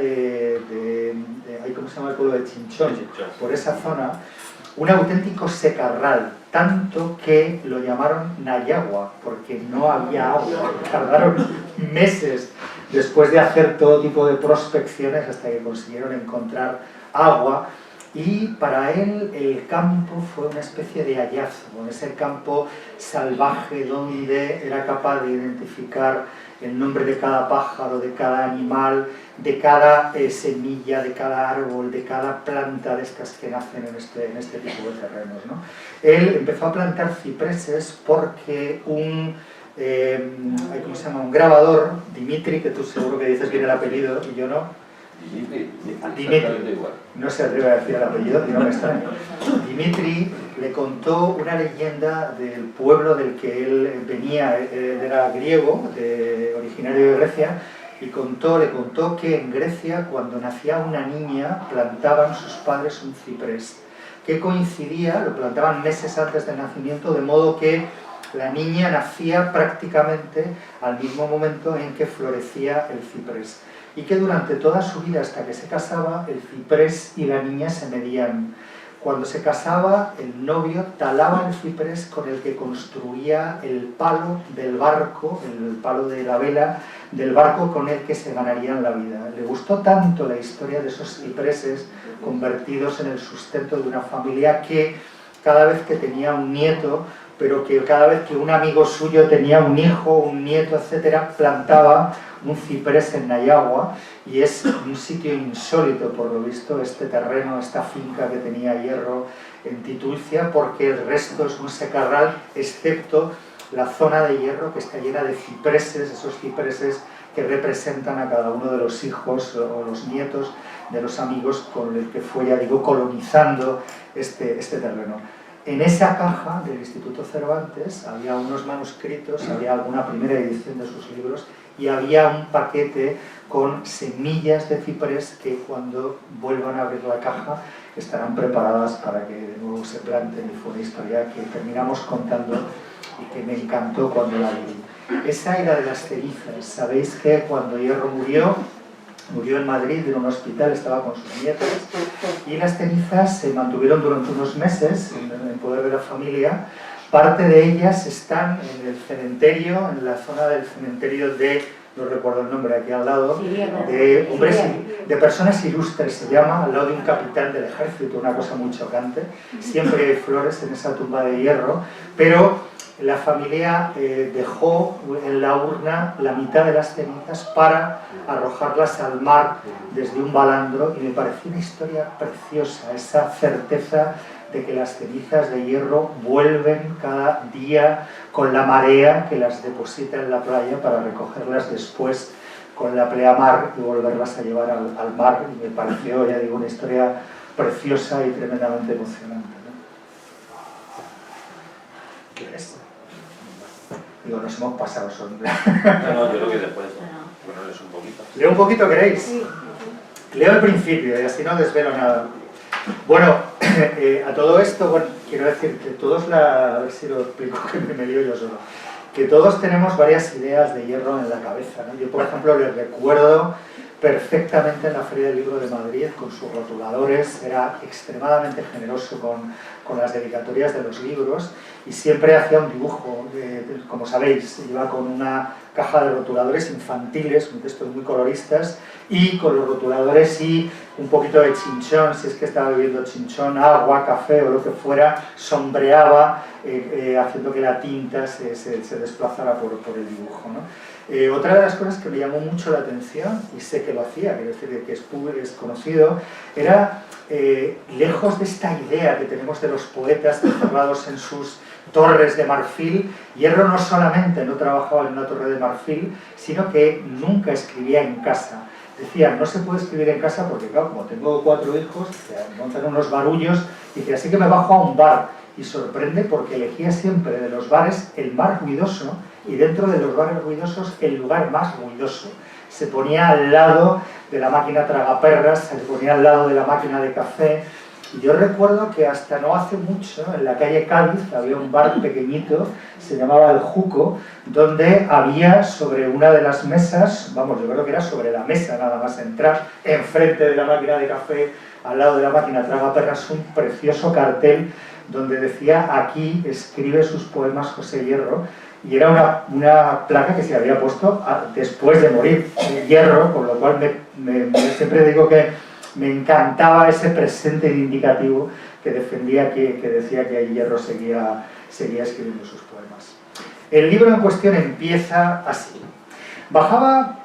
[SPEAKER 3] ¿cómo se llama el pueblo de Chinchón? Por esa zona, un auténtico secarral, tanto que lo llamaron Nayagua, porque no había agua. Tardaron meses después de hacer todo tipo de prospecciones hasta que consiguieron encontrar agua. Y para él el campo fue una especie de hallazgo, ese campo salvaje donde era capaz de identificar el nombre de cada pájaro, de cada animal, de cada semilla, de cada árbol, de cada planta de estas que nacen en este tipo de terrenos, ¿no? Él empezó a plantar cipreses porque un grabador, Dimitri, que tú seguro que dices bien el apellido y yo no, Dimitri, no se atreve a decir el apellido, y no me extraña. Dimitri le contó una leyenda del pueblo del que él venía, él era griego, originario de Grecia, y le contó que en Grecia, cuando nacía una niña, plantaban sus padres un ciprés, que coincidía, lo plantaban meses antes del nacimiento, de modo que la niña nacía prácticamente al mismo momento en que florecía el ciprés. Y que durante toda su vida, hasta que se casaba, el ciprés y la niña se medían. Cuando se casaba, el novio talaba el ciprés con el que construía el palo del barco, el palo de la vela del barco con el que se ganarían la vida. Le gustó tanto la historia de esos cipreses convertidos en el sustento de una familia, que cada vez que tenía un nieto, pero que cada vez que un amigo suyo tenía un hijo, un nieto, etc., plantaba un ciprés en Nayagua, y es un sitio insólito, por lo visto, este terreno, esta finca que tenía hierro en Titulcia, porque el resto es un secarral, excepto la zona de hierro que está llena de cipreses, esos cipreses que representan a cada uno de los hijos o los nietos de los amigos con el que fue, ya digo, colonizando este terreno. En esa caja del Instituto Cervantes había unos manuscritos, había alguna primera edición de sus libros y había un paquete con semillas de ciprés que cuando vuelvan a abrir la caja estarán preparadas para que de nuevo se planten, y fue una historia que terminamos contando y que me encantó cuando la leí. Esa era de las cenizas. Sabéis que cuando Hierro murió en Madrid, en un hospital, estaba con sus nietos, y las cenizas se mantuvieron durante unos meses en poder de la familia. Parte de ellas están en el cementerio, en la zona del cementerio de, no recuerdo el nombre, aquí al lado, de hombres, de personas ilustres, se llama, al lado de un capitán del ejército, una cosa muy chocante. Siempre hay flores en esa tumba de hierro, pero la familia dejó en la urna la mitad de las cenizas para arrojarlas al mar desde un balandro, y me pareció una historia preciosa, esa certeza de que las cenizas de hierro vuelven cada día con la marea que las deposita en la playa para recogerlas después con la pleamar y volverlas a llevar al mar. Y me pareció, ya digo, una historia preciosa y tremendamente emocionante, ¿no? ¿Qué ves? Digo, nos hemos pasado, son...
[SPEAKER 1] No, yo creo que después, bueno, lees un poquito.
[SPEAKER 3] ¿Leo un poquito, queréis?
[SPEAKER 4] Sí.
[SPEAKER 3] Leo el principio y así no desvelo nada. Bueno, a todo esto, bueno, quiero decir que todos a ver si lo explico, que me lío yo solo, que todos tenemos varias ideas de hierro en la cabeza, ¿no? Yo, por ejemplo, les recuerdo perfectamente en la Feria del Libro de Madrid con sus rotuladores, era extremadamente generoso con las dedicatorias de los libros, y siempre hacía un dibujo, como sabéis, iba con una caja de rotuladores infantiles, con textos muy coloristas, y con los rotuladores y un poquito de chinchón, si es que estaba bebiendo chinchón, agua, café o lo que fuera, sombreaba, haciendo que la tinta se desplazara por el dibujo, ¿no? Otra de las cosas que me llamó mucho la atención, y sé que lo hacía, quiero decir que es conocido, era, lejos de esta idea que tenemos de los poetas encerrados en sus torres de marfil, Hierro no solamente no trabajaba en una torre de marfil, sino que nunca escribía en casa. Decía, no se puede escribir en casa porque, claro, como tengo 4 hijos, montan unos barullos, y dice, así que me bajo a un bar. Y sorprende porque elegía siempre de los bares el más ruidoso, y dentro de los bares ruidosos el lugar más ruidoso. Se ponía al lado de la máquina tragaperras, se ponía al lado de la máquina de café. Y yo recuerdo que hasta no hace mucho, en la calle Cádiz, había un bar pequeñito, se llamaba El Juco, donde había sobre una de las mesas, vamos, yo creo que era sobre la mesa nada más entrar, enfrente de la máquina de café, al lado de la máquina tragaperras, un precioso cartel donde decía, aquí escribe sus poemas José Hierro, y era una placa que se había puesto después de morir Hierro, con lo cual siempre digo que me encantaba ese presente indicativo que defendía, que decía que Hierro seguía escribiendo sus poemas. El libro en cuestión empieza así. Bajaba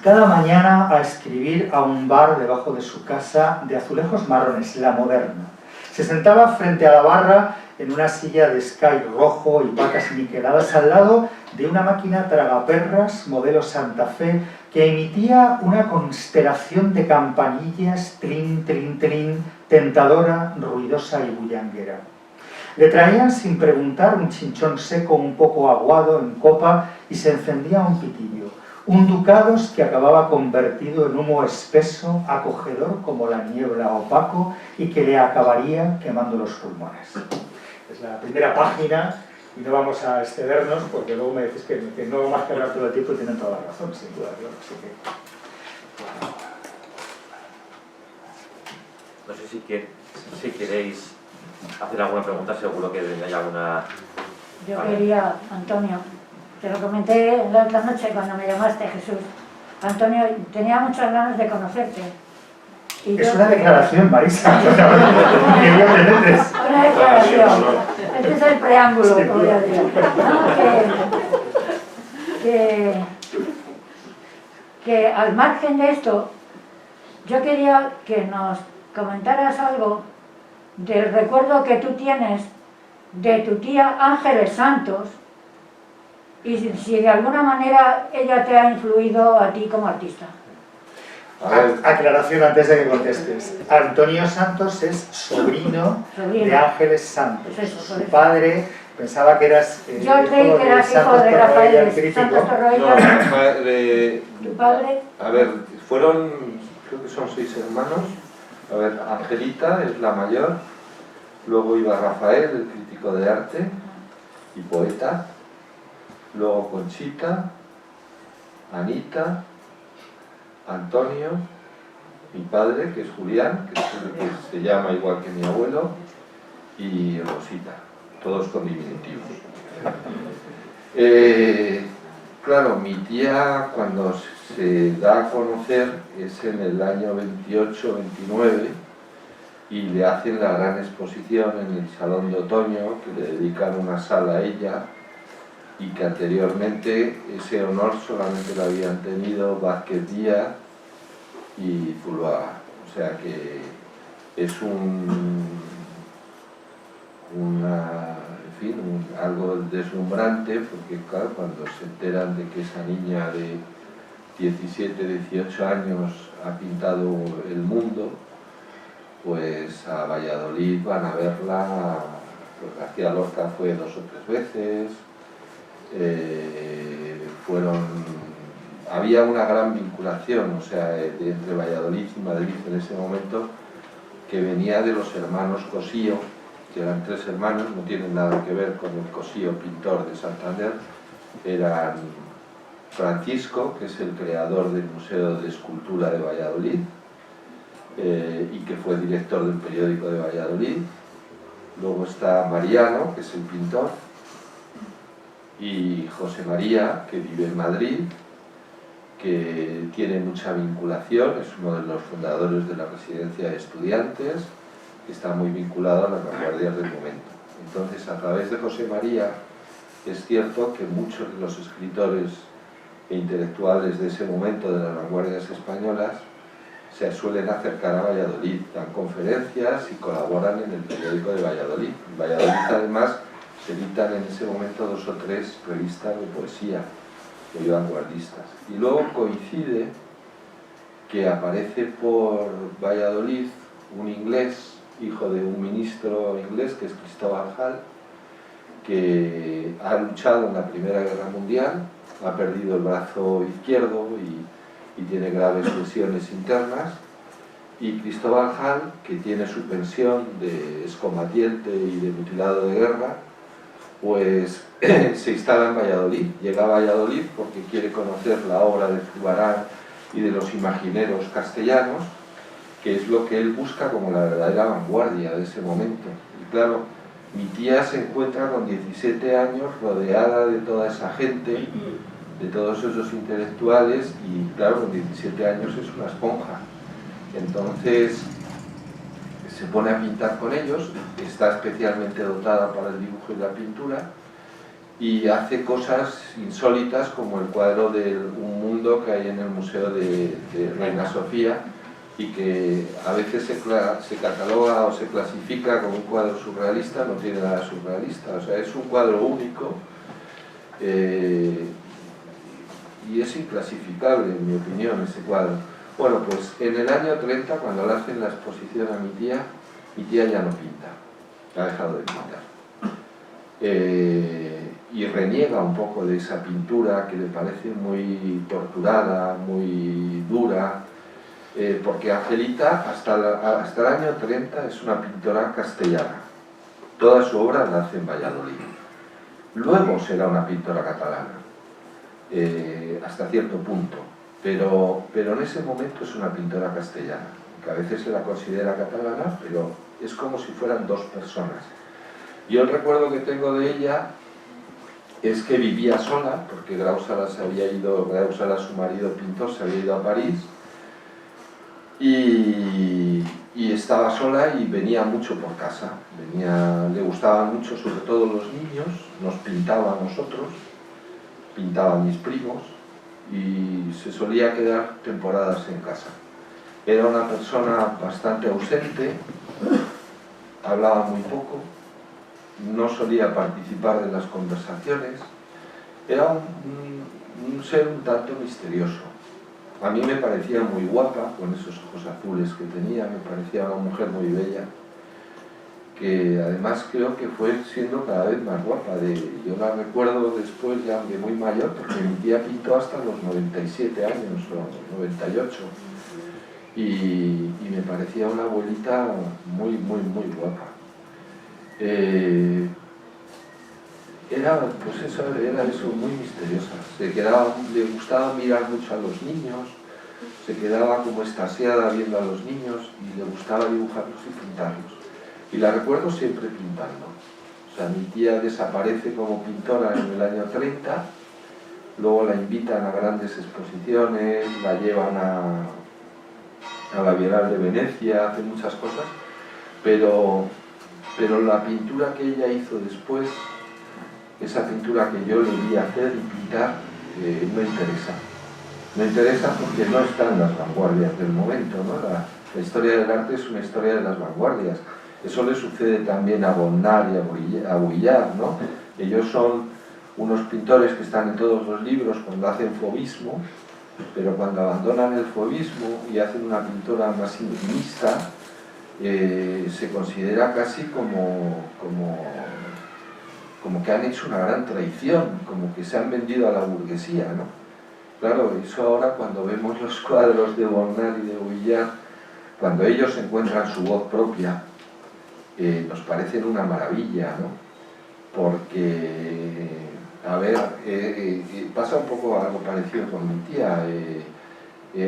[SPEAKER 3] cada mañana a escribir a un bar debajo de su casa de azulejos marrones, La Moderna. Se sentaba frente a la barra en una silla de sky rojo y patas niqueladas al lado de una máquina tragaperras modelo Santa Fe que emitía una constelación de campanillas, trin, trin, trin, tentadora, ruidosa y bullanguera. Le traían sin preguntar un chinchón seco un poco aguado en copa y se encendía un pitillo, un ducados que acababa convertido en humo espeso, acogedor como la niebla opaco y que le acabaría quemando los pulmones. Es la primera página y no vamos a excedernos porque luego me decís que no hago más que hablar todo el tiempo y tienen toda la razón, sin duda. Así que...
[SPEAKER 1] No sé si queréis hacer alguna pregunta, seguro que hay alguna...
[SPEAKER 4] Yo quería, Antonio, te lo comenté la otra noche cuando me llamaste, Jesús. Antonio, tenía muchas ganas de conocerte. Y
[SPEAKER 3] es una declaración, Marisa.
[SPEAKER 4] Una declaración. Este es el preámbulo, como ya digo. Que al margen de esto, yo quería que nos comentaras algo del recuerdo que tú tienes de tu tía Ángeles Santos y si de alguna manera ella te ha influido a ti como artista.
[SPEAKER 3] Aclaración antes de que contestes. Antonio Santos es sobrino de Ángeles Santos. Su padre pensaba que eras
[SPEAKER 4] yo creí que eras hijo de Rafael Santos Torroella.
[SPEAKER 5] No,
[SPEAKER 4] ¿Tu padre?
[SPEAKER 5] a ver, fueron, creo que son 6 hermanos. A ver, Angelita es la mayor, luego iba Rafael, el crítico de arte y poeta,
[SPEAKER 2] luego Conchita, Anita, Antonio, mi padre, que es Julián, que se llama igual que mi abuelo, y Rosita, todos con diminutivos. Claro, mi tía cuando se da a conocer es en el año 28-29 y le hacen la gran exposición en el Salón de Otoño, que le dedican una sala a ella, y que anteriormente ese honor solamente lo habían tenido Vázquez Díaz y Zuluaga. O sea que es algo deslumbrante, porque claro, cuando se enteran de que esa niña de 17, 18 años ha pintado el mundo, pues a Valladolid van a verla, pues García Lorca fue 2 o 3 veces, había una gran vinculación, o sea, entre Valladolid y Madrid en ese momento, que venía de los hermanos Cosío, que eran 3 hermanos, no tienen nada que ver con el Cosío pintor de Santander, eran Francisco, que es el creador del Museo de Escultura de Valladolid, y que fue director del periódico de Valladolid. Luego está Mariano, que es el pintor, y José María, que vive en Madrid, que tiene mucha vinculación, es uno de los fundadores de la residencia de estudiantes, que está muy vinculado a las vanguardias del momento. Entonces, a través de José María, es cierto que muchos de los escritores e intelectuales de ese momento de las vanguardias españolas se suelen acercar a Valladolid, dan conferencias y colaboran en el periódico de Valladolid. En Valladolid, además, se editan en ese momento 2 o 3 revistas de poesía muy vanguardistas. Y luego coincide que aparece por Valladolid un inglés, hijo de un ministro inglés, que es Cristóbal Hall, que ha luchado en la Primera Guerra Mundial, ha perdido el brazo izquierdo y tiene graves lesiones internas, y Cristóbal Hall, que tiene su pensión de excombatiente y de mutilado de guerra, pues se instala en Valladolid, llega a Valladolid porque quiere conocer la obra de Zurbarán y de los imagineros castellanos, que es lo que él busca como la verdadera vanguardia de ese momento. Y claro, mi tía se encuentra con 17 años rodeada de toda esa gente, de todos esos intelectuales, y claro, con 17 años es una esponja. Entonces se pone a pintar con ellos, está especialmente dotada para el dibujo y la pintura, y hace cosas insólitas como el cuadro de Un mundo que hay en el Museo de Reina Sofía, y que a veces se cataloga o se clasifica como un cuadro surrealista, no tiene nada surrealista, o sea, es un cuadro único, y es inclasificable, en mi opinión, ese cuadro. Bueno, pues en el año 30, cuando le hacen la exposición a mi tía ya no pinta, ha dejado de pintar. Y reniega un poco de esa pintura que le parece muy torturada, muy dura, porque Angelita hasta el año 30 es una pintora castellana. Toda su obra la hace en Valladolid. Luego será una pintora catalana, hasta cierto punto. Pero en ese momento es una pintora castellana, que a veces se la considera catalana, pero es como si fueran 2 personas. Yo el recuerdo que tengo de ella es que vivía sola, porque Grausala, su marido pintor, se había ido a París, y estaba sola y venía mucho por casa. Le gustaban mucho, sobre todo los niños, nos pintaba a nosotros, pintaba a mis primos, y se solía quedar temporadas en casa. Era una persona bastante ausente, hablaba muy poco, no solía participar de las conversaciones, era un ser un tanto misterioso. A mí me parecía muy guapa, con esos ojos azules que tenía, me parecía una mujer muy bella, que además creo que fue siendo cada vez más guapa. Yo la recuerdo después ya de muy mayor, porque mi tía pintó hasta los 97 años o 98, y me parecía una abuelita muy, muy, muy guapa. pues eso, era eso, muy misteriosa. Le gustaba mirar mucho a los niños, se quedaba como extasiada viendo a los niños y le gustaba dibujarlos y pintarlos. Y la recuerdo siempre pintando. O sea, mi tía desaparece como pintora en el año 30, luego la invitan a grandes exposiciones, la llevan a la Bienal de Venecia, hace muchas cosas, pero la pintura que ella hizo después, esa pintura que yo le vi hacer y pintar, no interesa. No interesa porque no está en las vanguardias del momento, ¿no? La historia del arte es una historia de las vanguardias. Eso le sucede también a Bonnard y a Vuillard, ¿no? Ellos son unos pintores que están en todos los libros cuando hacen fauvismo, pero cuando abandonan el fauvismo y hacen una pintura más intimista, se considera casi como que han hecho una gran traición, como que se han vendido a la burguesía, ¿no? Claro, eso ahora cuando vemos los cuadros de Bonnard y de Vuillard, cuando ellos encuentran su voz propia, nos parecen una maravilla, ¿no? Porque, a ver, pasa un poco algo parecido con mi tía.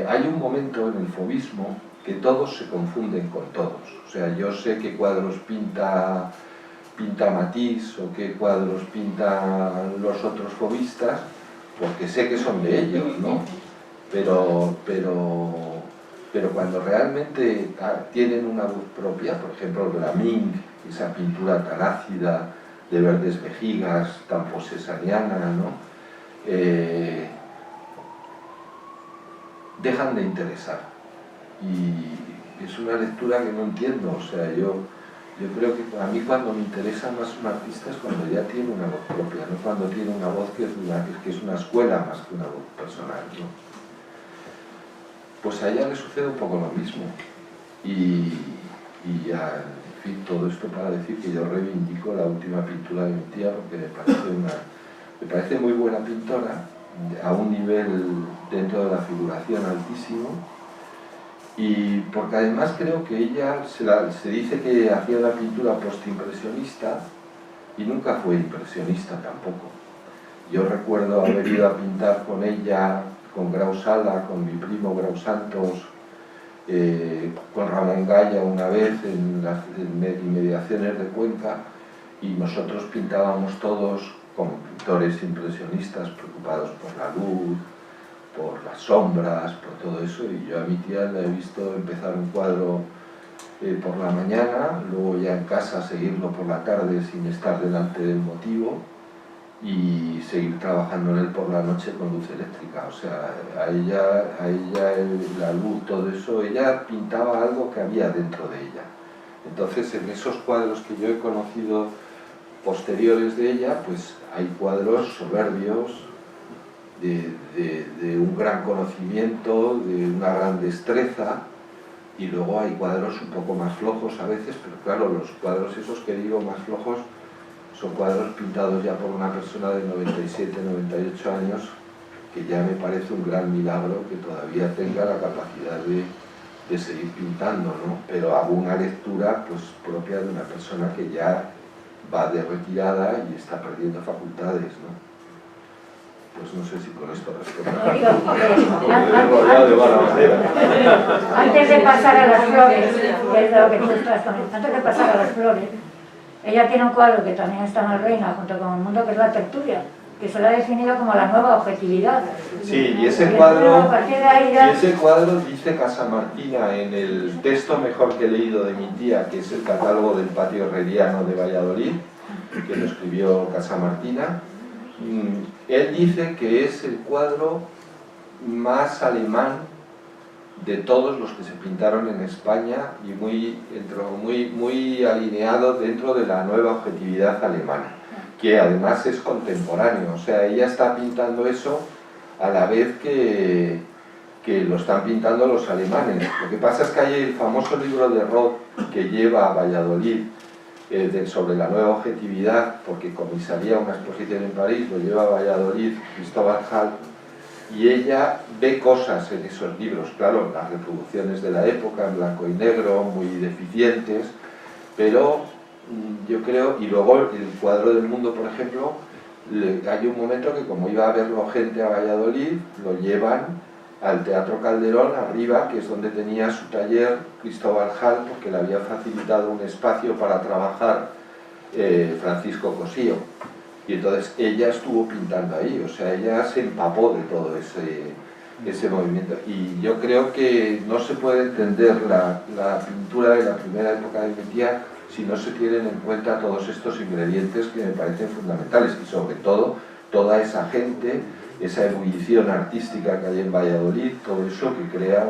[SPEAKER 2] Hay un momento en el fauvismo que todos se confunden con todos. O sea, yo sé qué cuadros pinta Matisse o qué cuadros pintan los otros fauvistas, porque sé que son de ellos, ¿no? Pero cuando realmente tienen una voz propia, por ejemplo, Graming, esa pintura tan ácida, de verdes vejigas, tan posesaniana, ¿no? Dejan de interesar. Y es una lectura que no entiendo. O sea, yo creo que a mí cuando me interesa más un artista es cuando ya tiene una voz propia, no cuando tiene una voz que es una escuela más que una voz personal, ¿no? Pues a ella le sucede un poco lo mismo. Y ya, en fin, todo esto para decir que yo reivindico la última pintura de mi tía porque me parece muy buena pintora, a un nivel dentro de la figuración altísimo, y porque además creo que ella se dice que hacía una pintura postimpresionista y nunca fue impresionista tampoco. Yo recuerdo haber ido a pintar con ella, con Grau Sala, con mi primo Grau Santos, con Ramón Gaya una vez en las inmediaciones de Cuenca, y nosotros pintábamos todos como pintores impresionistas preocupados por la luz, por las sombras, por todo eso, y yo a mi tía la he visto empezar un cuadro por la mañana, luego ya en casa seguirlo por la tarde sin estar delante del motivo y seguir trabajando en él por la noche con luz eléctrica. O sea, a ella la luz, todo eso, ella pintaba algo que había dentro de ella. Entonces, en esos cuadros que yo he conocido posteriores de ella, pues hay cuadros soberbios, de un gran conocimiento, de una gran destreza, y luego hay cuadros un poco más flojos a veces, pero claro, los cuadros esos que digo más flojos son cuadros pintados ya por una persona de 97, 98 años, que ya me parece un gran milagro que todavía tenga la capacidad de seguir pintando, ¿no? Pero hago una lectura pues propia de una persona que ya va de retirada y está perdiendo facultades, ¿no? Pues no sé si con esto respondo.
[SPEAKER 4] Antes de pasar a las flores, que es de lo que tú estás comentando, antes de pasar a las flores, ella tiene un cuadro que también está en el Reina junto con el mundo, que es la tertulia, que se lo ha definido como la nueva objetividad.
[SPEAKER 2] Sí, y ese cuadro dice Casamartina en el texto mejor que he leído de mi tía, que es el catálogo del patio herreriano de Valladolid, que lo escribió Casamartina. Él dice que es el cuadro más alemán de todos los que se pintaron en España y muy alineado dentro de la nueva objetividad alemana, que además es contemporáneo. O sea, ella está pintando eso a la vez que lo están pintando los alemanes. Lo que pasa es que hay el famoso libro de Roth que lleva a Valladolid sobre la nueva objetividad, porque comisaría una exposición en París, lo lleva a Valladolid Cristóbal Hall, y ella ve cosas en esos libros, claro, las reproducciones de la época en blanco y negro, muy deficientes, pero yo creo, y luego el cuadro del mundo, por ejemplo, hay un momento que como iba a verlo gente a Valladolid, lo llevan al Teatro Calderón, arriba, que es donde tenía su taller Cristóbal Hall, porque le había facilitado un espacio para trabajar Francisco Cosío. Y entonces ella estuvo pintando ahí, o sea, ella se empapó de todo ese movimiento. Y yo creo que no se puede entender la pintura de la primera época de mi tía si no se tienen en cuenta todos estos ingredientes que me parecen fundamentales, y sobre todo toda esa gente, esa ebullición artística que hay en Valladolid, todo eso que crea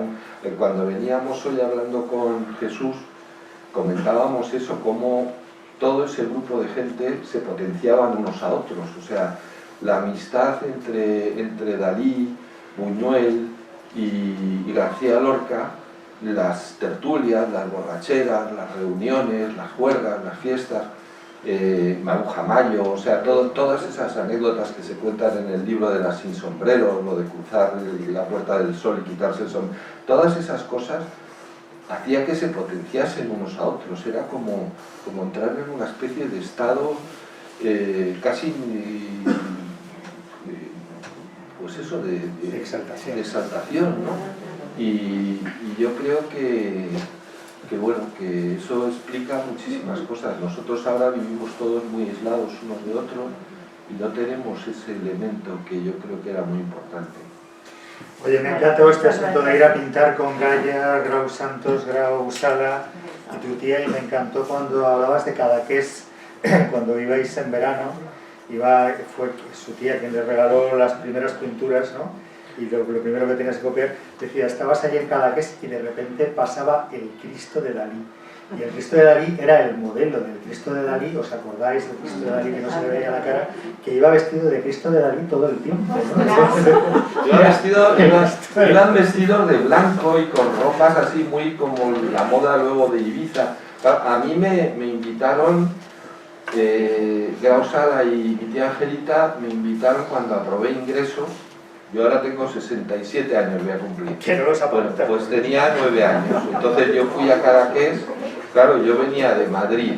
[SPEAKER 2] Cuando veníamos hoy hablando con Jesús, comentábamos eso, cómo todo ese grupo de gente se potenciaban unos a otros, o sea, la amistad entre Dalí, Buñuel y García Lorca, las tertulias, las borracheras, las reuniones, las juergas, las fiestas, Maruja Mayo, o sea, todas esas anécdotas que se cuentan en el libro de las sin sombrero, lo de cruzar la Puerta del Sol y quitarse el sombrero, todas esas cosas hacía que se potenciasen unos a otros, era como entrar en una especie de estado casi, pues eso, de exaltación, ¿no? Y yo creo que bueno, que eso explica muchísimas cosas. Nosotros ahora vivimos todos muy aislados unos de otros y no tenemos ese elemento que yo creo que era muy importante.
[SPEAKER 3] Oye, me encantó este asunto de ir a pintar con Gaya, Grau Santos, Grau Sala y tu tía, y me encantó cuando hablabas de Cadaqués, cuando ibais en verano, fue su tía quien le regaló las primeras pinturas, ¿no? Y lo primero que tenías que copiar, decía, estabas allí en Cadaqués y de repente pasaba el Cristo de Dalí. Y el Cristo de Dalí era el modelo del Cristo de Dalí, ¿os acordáis del Cristo de Dalí que no se le veía la cara? Que iba vestido de Cristo de Dalí todo el tiempo, ¿no?
[SPEAKER 2] Iban vestidos de blanco y con ropas así muy como la moda luego de Ibiza. A mí me invitaron, Grau Sala y mi tía Angelita me invitaron cuando aprobé ingreso. Yo ahora tengo 67 años, voy a cumplir.
[SPEAKER 3] Que no los apunta.
[SPEAKER 2] Pues tenía 9 años. Entonces yo fui a Cadaqués, claro, yo venía de Madrid,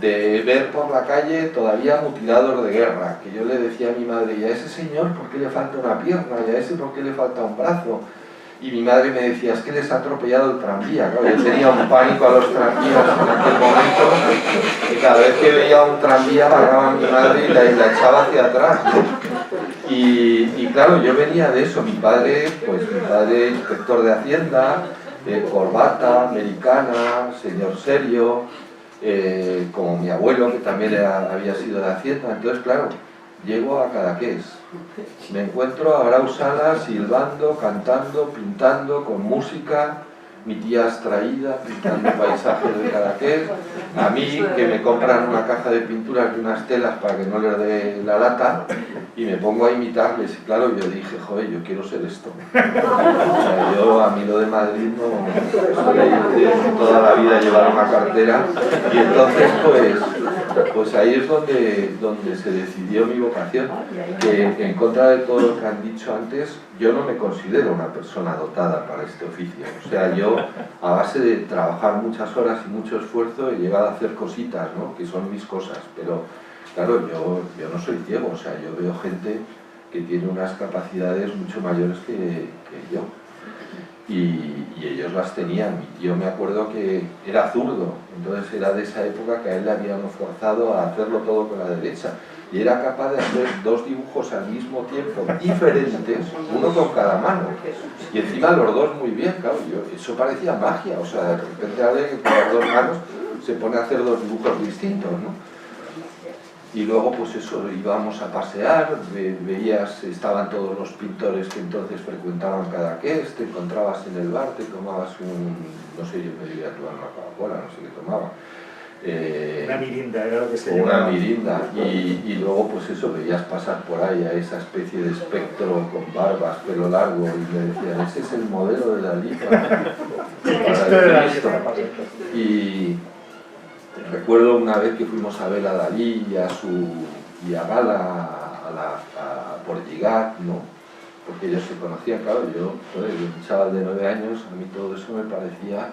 [SPEAKER 2] de ver por la calle todavía mutilados de guerra, que yo le decía a mi madre, ¿y a ese señor por qué le falta una pierna? ¿Y a ese por qué le falta un brazo? Y mi madre me decía, es que les ha atropellado el tranvía. Claro, yo tenía un pánico a los tranvías en aquel momento, y cada vez que veía un tranvía agarraba a mi madre y la echaba hacia atrás, ¿no? Y claro, yo venía de eso, mi padre inspector de Hacienda, corbata, americana, señor serio, como mi abuelo que también había sido de Hacienda. Entonces claro, llego a Cadaqués, me encuentro a Grau Sala silbando, cantando, pintando, con música, mi tía abstraída, pintando paisajes de Cadaqués, a mí que me compran una caja de pinturas y unas telas para que no les dé la lata, y me pongo a imitarles, y claro, yo dije, joder, yo quiero ser esto. O sea, a mí lo de Madrid no, eso de toda la vida llevar una cartera, y entonces pues ahí es donde se decidió mi vocación, que en contra de todo lo que han dicho antes, yo no me considero una persona dotada para este oficio. O sea, yo a base de trabajar muchas horas y mucho esfuerzo he llegado a hacer cositas, ¿no? Que son mis cosas, pero claro, yo no soy ciego, o sea, yo veo gente que tiene unas capacidades mucho mayores que yo. Y ellos las tenían. Mi tío me acuerdo que era zurdo, entonces era de esa época que a él le habían forzado a hacerlo todo con la derecha, y era capaz de hacer 2 dibujos al mismo tiempo, diferentes, uno con cada mano, y encima los dos muy bien, claro, eso parecía magia, o sea, de repente alguien que con las 2 manos se pone a hacer 2 dibujos distintos, ¿no? Y luego pues eso, íbamos a pasear, veías, estaban todos los pintores que entonces frecuentaban Cadaqués, te encontrabas en el bar, te tomabas no sé, yo me debía tomar una Coca-Cola, no sé qué tomaba.
[SPEAKER 3] Una mirinda era lo que se llamaba.
[SPEAKER 2] Una mirinda, y luego pues eso, veías pasar por ahí a esa especie de espectro con barbas, pelo largo, y me decían, ese es el modelo de Dalí para el Cristo. Y recuerdo una vez que fuimos a ver a Dalí y a Gala, a Portigat, ¿no? Porque ellos se conocían, claro, yo, un chaval de 9 años, a mí todo eso me parecía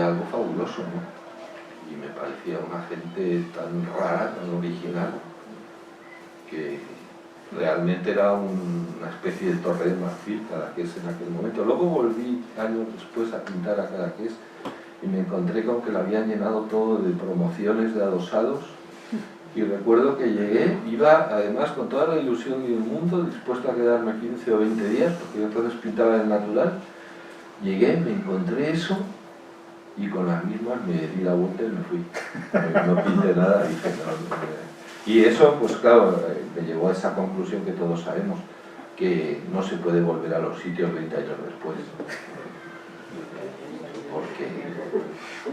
[SPEAKER 2] algo fabuloso, ¿no? Y me parecía una gente tan rara, tan original,
[SPEAKER 5] que realmente era una especie de torre de marfil Cadaqués en aquel momento. Luego volví años después a pintar a Cadaqués y me encontré con que lo habían llenado todo de promociones de adosados, y recuerdo que llegué, iba además con toda la ilusión del mundo, dispuesto a quedarme 15 o 20 días, porque yo entonces pintaba en el natural. Llegué, me encontré eso, y con las mismas me di la vuelta y me fui. No pinté nada, dije, no. Y eso, pues claro, me llevó a esa conclusión que todos sabemos, que no se puede volver a los sitios 20 años después. Porque...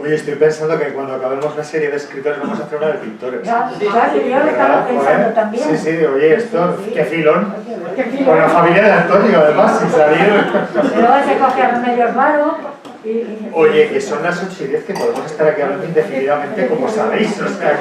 [SPEAKER 3] Oye, estoy pensando que cuando acabemos la serie de escritores vamos a hacer una de pintores.
[SPEAKER 4] Claro, yo lo estaba pensando también.
[SPEAKER 3] Sí, sí, oye, esto,
[SPEAKER 4] Sí, sí.
[SPEAKER 3] qué filón.
[SPEAKER 4] Qué filón.
[SPEAKER 3] Con la familia de Antonio, además, sin salir.
[SPEAKER 4] Luego se coge Remedios Varo y...
[SPEAKER 3] Oye, que son las 8:10, que podemos estar aquí hablando indefinidamente, como sabéis. O sea,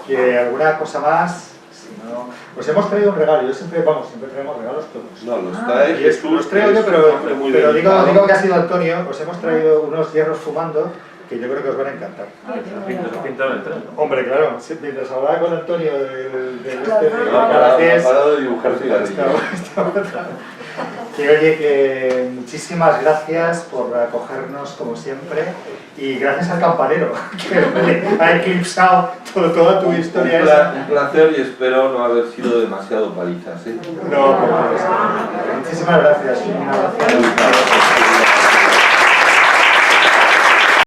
[SPEAKER 3] que alguna cosa más. Si no, os hemos traído un regalo. Yo siempre, vamos, siempre traemos regalos todos.
[SPEAKER 5] No, los trae
[SPEAKER 3] Y es,
[SPEAKER 5] Jesús,
[SPEAKER 3] los traigo yo,
[SPEAKER 5] que es un hombre muy
[SPEAKER 3] pero
[SPEAKER 5] delicado.
[SPEAKER 3] digo que ha sido Antonio. Os hemos traído unos hierros fumando que yo creo que os van a encantar.
[SPEAKER 1] Eso pinta en el tren.
[SPEAKER 3] Hombre, claro, sí, mientras hablaba con Antonio del
[SPEAKER 5] No ha parado de dibujar cigarrillos.
[SPEAKER 3] Que oye, que muchísimas gracias por acogernos como siempre, y gracias al campanero que ha eclipsado toda tu historia esa.
[SPEAKER 5] Un placer, y espero no haber sido demasiado palizas, ¿eh?
[SPEAKER 3] No, muchísimas gracias. Un abrazo.